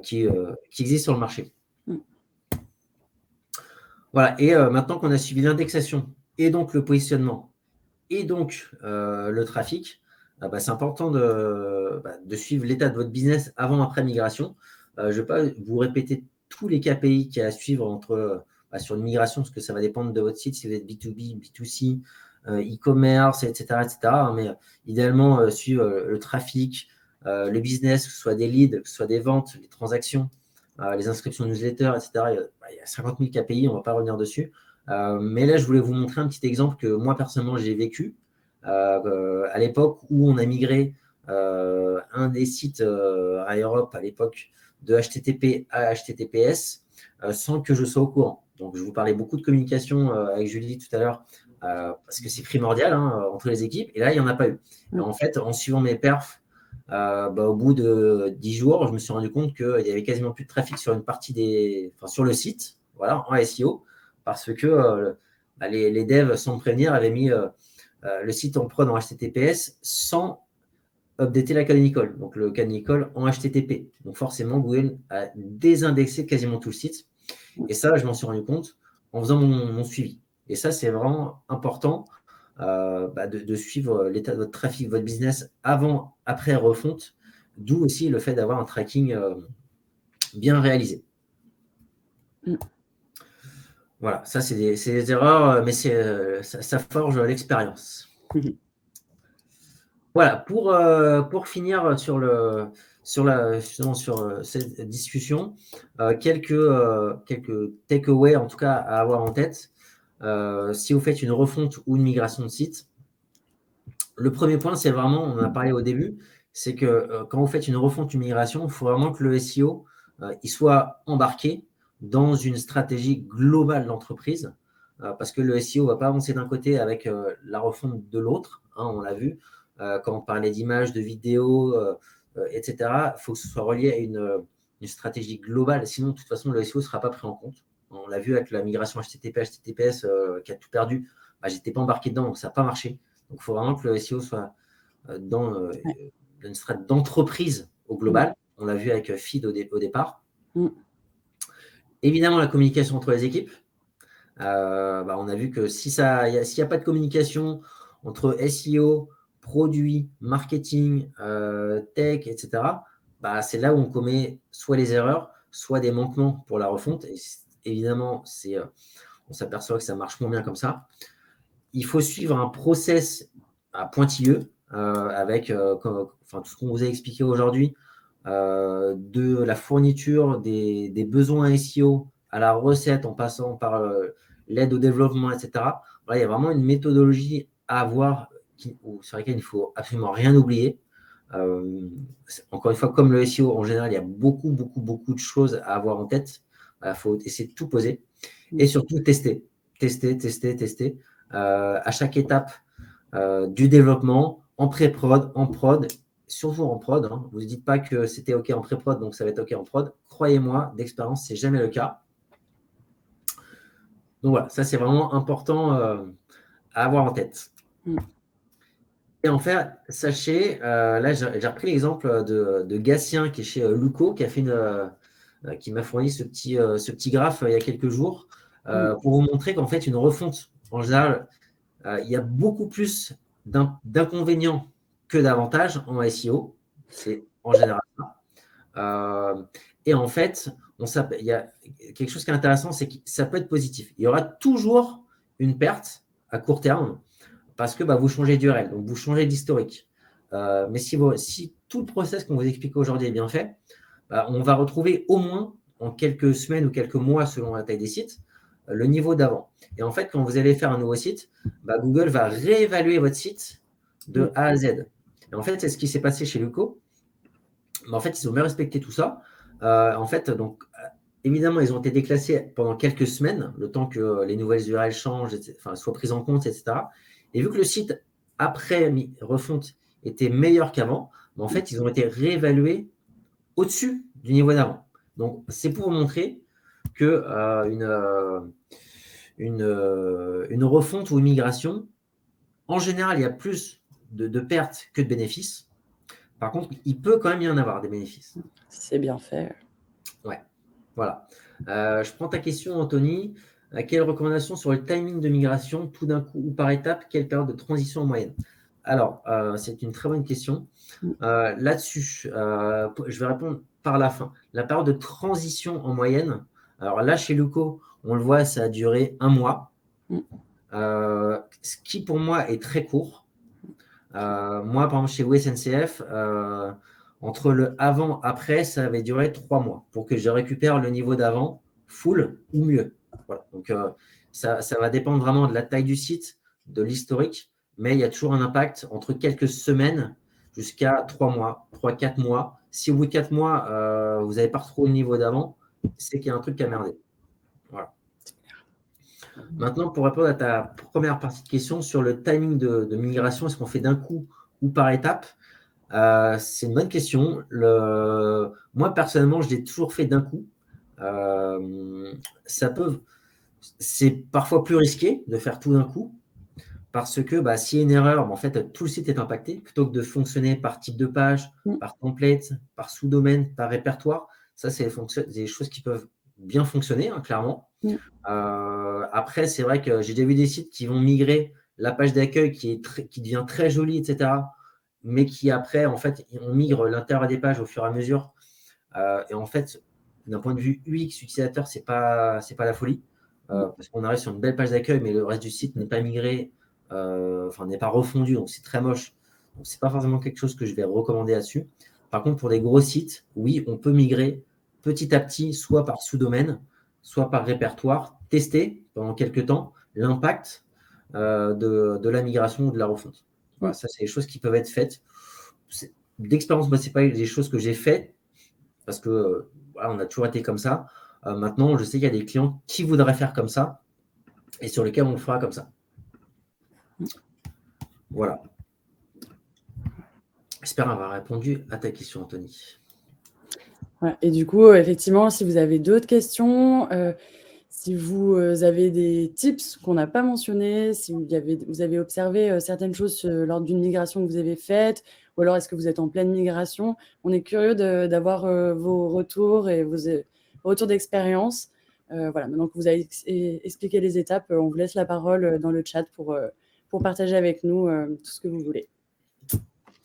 qui existent sur le marché. Voilà, et maintenant qu'on a suivi l'indexation et donc le positionnement et donc le trafic, c'est important de suivre l'état de votre business avant-après migration. Je ne vais pas vous répéter tous les KPI qu'il y a à suivre sur une migration, parce que ça va dépendre de votre site, si vous êtes B2B, B2C, e-commerce, etc. Mais idéalement, suivre le trafic, le business, que ce soit des leads, que ce soit des ventes, les transactions, les inscriptions newsletter, etc. Il y a 50 000 KPI, on ne va pas revenir dessus. Mais là, je voulais vous montrer un petit exemple que moi, personnellement, j'ai vécu à l'époque où on a migré un des sites à Europe à l'époque de HTTP à HTTPS sans que je sois au courant. Donc, je vous parlais beaucoup de communication avec Julie tout à l'heure parce que c'est primordial entre les équipes. Et là, il n'y en a pas eu. Et en fait, en suivant mes perfs, au bout de 10 jours, je me suis rendu compte qu'il n'y avait quasiment plus de trafic sur une partie sur le site, voilà, en SEO, parce que les devs, sans me prévenir, avaient mis le site en prod en HTTPS sans updater la canonical, donc le canonical en HTTP. Donc forcément, Google a désindexé quasiment tout le site. Et ça, je m'en suis rendu compte en faisant mon suivi. Et ça, c'est vraiment important de suivre l'état de votre trafic, votre business avant, après refonte, d'où aussi le fait d'avoir un tracking bien réalisé. Voilà, ça, c'est des erreurs, mais ça forge l'expérience. Voilà, pour finir sur cette discussion, quelques takeaways en tout cas à avoir en tête. Si vous faites une refonte ou une migration de site, le premier point, c'est vraiment, on en a parlé au début, c'est que quand vous faites une refonte, une migration, il faut vraiment que le SEO il soit embarqué dans une stratégie globale d'entreprise, parce que le SEO ne va pas avancer d'un côté avec la refonte de l'autre, hein, on l'a vu. Quand on parlait d'images, de vidéos, etc., il faut que ce soit relié à une stratégie globale. Sinon, de toute façon, le SEO ne sera pas pris en compte. On l'a vu avec la migration HTTP, HTTPS qui a tout perdu. Je n'étais pas embarqué dedans, donc ça n'a pas marché. Donc, il faut vraiment que le SEO soit dans une stratégie d'entreprise au global. On l'a vu avec Feed au départ. Évidemment, la communication entre les équipes. On a vu que s'il n'y a pas de communication entre SEO, produits, marketing, tech, etc., c'est là où on commet soit les erreurs, soit des manquements pour la refonte. Et évidemment, on s'aperçoit que ça marche moins bien comme ça. Il faut suivre un process pointilleux avec tout ce qu'on vous a expliqué aujourd'hui, de la fourniture des besoins SEO à la recette en passant par l'aide au développement, etc. Voilà, il y a vraiment une méthodologie à avoir sur laquelle il ne faut absolument rien oublier. Encore une fois, comme le SEO, en général, il y a beaucoup de choses à avoir en tête. Il faut essayer de tout poser et surtout tester. À chaque étape du développement, en pré-prod, en prod, surtout en prod. Hein. Vous ne dites pas que c'était OK en pré-prod, donc ça va être OK en prod. Croyez-moi, d'expérience, ce n'est jamais le cas. Donc voilà, ça c'est vraiment important à avoir en tête. Et en fait, sachez, là j'ai repris l'exemple de Gatien qui est chez Luco, qui m'a fourni ce petit graphe il y a quelques jours pour vous montrer qu'en fait une refonte, en général, il y a beaucoup plus d'inconvénients que d'avantages en SEO. C'est en général ça. Et en fait, il y a quelque chose qui est intéressant, c'est que ça peut être positif. Il y aura toujours une perte à court terme parce que vous changez d'URL, donc vous changez d'historique. Mais si tout le process qu'on vous explique aujourd'hui est bien fait, on va retrouver au moins en quelques semaines ou quelques mois, selon la taille des sites, le niveau d'avant. Et en fait, quand vous allez faire un nouveau site, Google va réévaluer votre site de A à Z. Et en fait, c'est ce qui s'est passé chez Luco. En fait, ils ont bien respecté tout ça. En fait, donc, évidemment, ils ont été déclassés pendant quelques semaines, le temps que les nouvelles URL changent, soient prises en compte, etc. Et vu que le site, après refonte, était meilleur qu'avant, en fait, ils ont été réévalués au-dessus du niveau d'avant. Donc, c'est pour vous montrer que une refonte ou une migration, en général, il y a plus de pertes que de bénéfices. Par contre, il peut quand même y en avoir des bénéfices. C'est bien fait. Ouais, voilà. Je prends ta question, Anthony. Quelle recommandation sur le timing de migration, tout d'un coup ou par étape? Quelle période de transition en moyenne? Alors, c'est une très bonne question. Là-dessus, je vais répondre par la fin. La période de transition en moyenne, alors là, chez Luco, on le voit, ça a duré 1 mois, ce qui pour moi est très court. Moi, par exemple, chez WSNCF, entre le avant-après, ça avait duré 3 mois pour que je récupère le niveau d'avant full ou mieux. Voilà. Donc, ça va dépendre vraiment de la taille du site, de l'historique, mais il y a toujours un impact entre quelques semaines jusqu'à 3 mois, 3-4 mois. Si au bout de 4 mois, vous n'avez pas retrouvé le niveau d'avant, c'est qu'il y a un truc qui a merdé. Voilà. Maintenant, pour répondre à ta première partie de question sur le timing de migration, est-ce qu'on fait d'un coup ou par étape? C'est une bonne question. Moi, personnellement, je l'ai toujours fait d'un coup C'est parfois plus risqué de faire tout d'un coup, parce que s'il y a une erreur, en fait, tout le site est impacté. Plutôt que de fonctionner par type de page, par template, par sous-domaine, par répertoire, ça, c'est des choses qui peuvent bien fonctionner, clairement. Après, c'est vrai que j'ai déjà vu des sites qui vont migrer la page d'accueil qui devient très jolie, etc., mais qui après, en fait, on migre l'intérieur des pages au fur et à mesure. Et en fait, d'un point de vue UX utilisateur, c'est pas la folie, parce qu'on arrive sur une belle page d'accueil, mais le reste du site n'est pas migré, n'est pas refondu, donc c'est très moche. Donc c'est pas forcément quelque chose que je vais recommander là-dessus. Par contre, pour des gros sites, oui, on peut migrer petit à petit, soit par sous-domaine, soit par répertoire, tester pendant quelques temps l'impact de la migration ou de la refonte. Voilà, ça, c'est des choses qui peuvent être faites. D'expérience, ce n'est pas des choses que j'ai faites, parce que on a toujours été comme ça. Maintenant, je sais qu'il y a des clients qui voudraient faire comme ça et sur lesquels on le fera comme ça. Voilà. J'espère avoir répondu à ta question, Anthony. Ouais, et du coup, effectivement, si vous avez d'autres questions, si vous avez des tips qu'on n'a pas mentionnés, si vous avez observé certaines choses lors d'une migration que vous avez faite, ou alors est-ce que vous êtes en pleine migration, on est curieux d'avoir vos retours et vos retours d'expérience. Voilà, maintenant que vous avez expliqué les étapes, on vous laisse la parole dans le chat pour partager avec nous tout ce que vous voulez.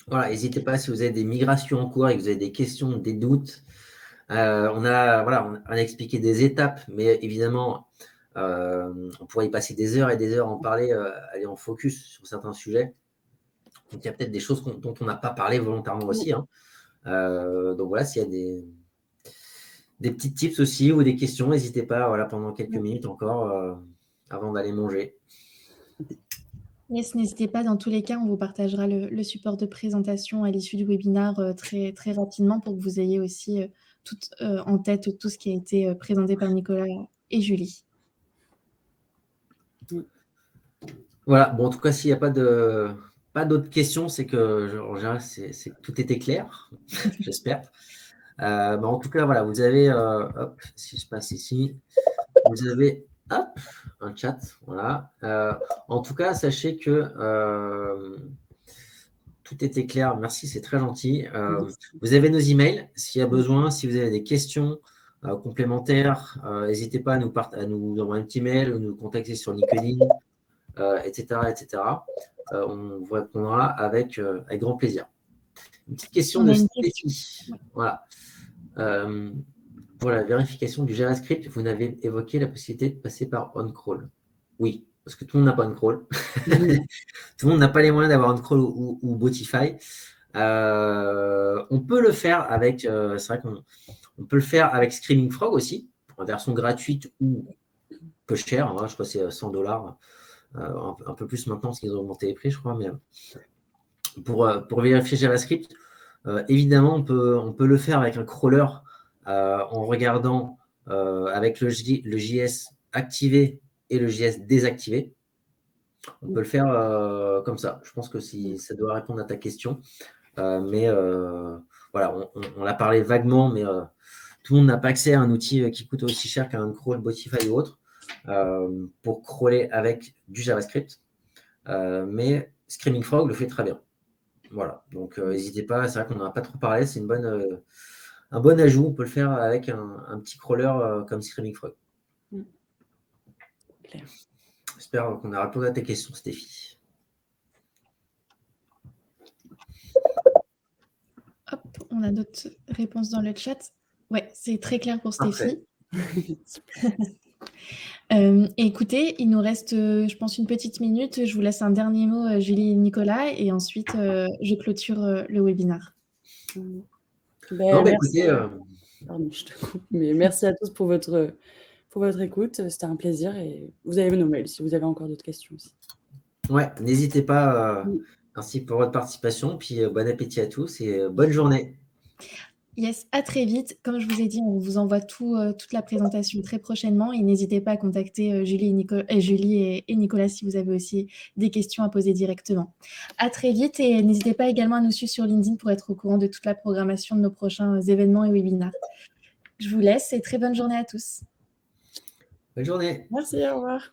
Voilà, n'hésitez pas si vous avez des migrations en cours et que vous avez des questions, des doutes. On a expliqué des étapes, mais évidemment, on pourrait y passer des heures et des heures à en parler, aller en focus sur certains sujets. Donc, il y a peut-être des choses dont on n'a pas parlé volontairement aussi. Donc voilà, s'il y a des petits tips aussi ou des questions, n'hésitez pas pendant quelques minutes encore avant d'aller manger. Yes, n'hésitez pas, dans tous les cas, on vous partagera le support de présentation à l'issue du webinaire très, très rapidement pour que vous ayez aussi en tête tout ce qui a été présenté par Nicolas et Julie. Voilà, bon, en tout cas, s'il n'y a pas d'autres questions, c'est que en général, c'est que tout était clair, j'espère. En tout cas, voilà, vous avez, si je passe ici, vous avez un chat, voilà. En tout cas, sachez que tout était clair. Merci, c'est très gentil. Vous avez nos emails. S'il y a besoin, si vous avez des questions complémentaires, n'hésitez pas à nous envoyer un petit mail ou nous contacter sur LinkedIn, etc. On vous répondra avec grand plaisir. Une petite question de Stéphie. Voilà. Pour la vérification du JavaScript, vous n'avez évoqué la possibilité de passer par OnCrawl. Oui, parce que tout le monde n'a pas OnCrawl. Tout le monde n'a pas les moyens d'avoir OnCrawl ou Botify. On peut le faire avec, c'est vrai qu'on peut le faire avec Screaming Frog aussi, en version gratuite ou peu chère. Je crois que c'est $100. Un peu plus maintenant parce qu'ils ont augmenté les prix, je crois. Mais pour vérifier JavaScript, évidemment, on peut le faire avec un crawler en regardant avec le JS activé et le JS désactivé. On peut le faire comme ça. Je pense que ça doit répondre à ta question. Mais voilà, on l'a parlé vaguement, mais tout le monde n'a pas accès à un outil qui coûte aussi cher qu'un crawl, Botify ou autre pour crawler avec du JavaScript. Mais Screaming Frog le fait très bien. Voilà, donc n'hésitez pas, c'est vrai qu'on n'en a pas trop parlé, c'est un bon ajout, on peut le faire avec un petit crawler comme Screaming Frog. J'espère qu'on a répondu à tes questions, Stéphie. Hop, on a d'autres réponses dans le chat. Ouais, c'est très clair pour Stéphie. Écoutez, il nous reste, je pense, une petite minute. Je vous laisse un dernier mot, Julie et Nicolas, et ensuite, je clôture le webinaire. Merci. Pardon, je te coupe, mais merci à tous pour votre écoute. C'était un plaisir et vous avez nos mails si vous avez encore d'autres questions aussi. Ouais, n'hésitez pas. Merci pour votre participation. Puis bon appétit à tous et bonne journée. Yes, à très vite. Comme je vous ai dit, on vous envoie toute la présentation très prochainement et n'hésitez pas à contacter Julie et Nicolas si vous avez aussi des questions à poser directement. À très vite et n'hésitez pas également à nous suivre sur LinkedIn pour être au courant de toute la programmation de nos prochains événements et webinaires. Je vous laisse et très bonne journée à tous. Bonne journée. Merci, au revoir.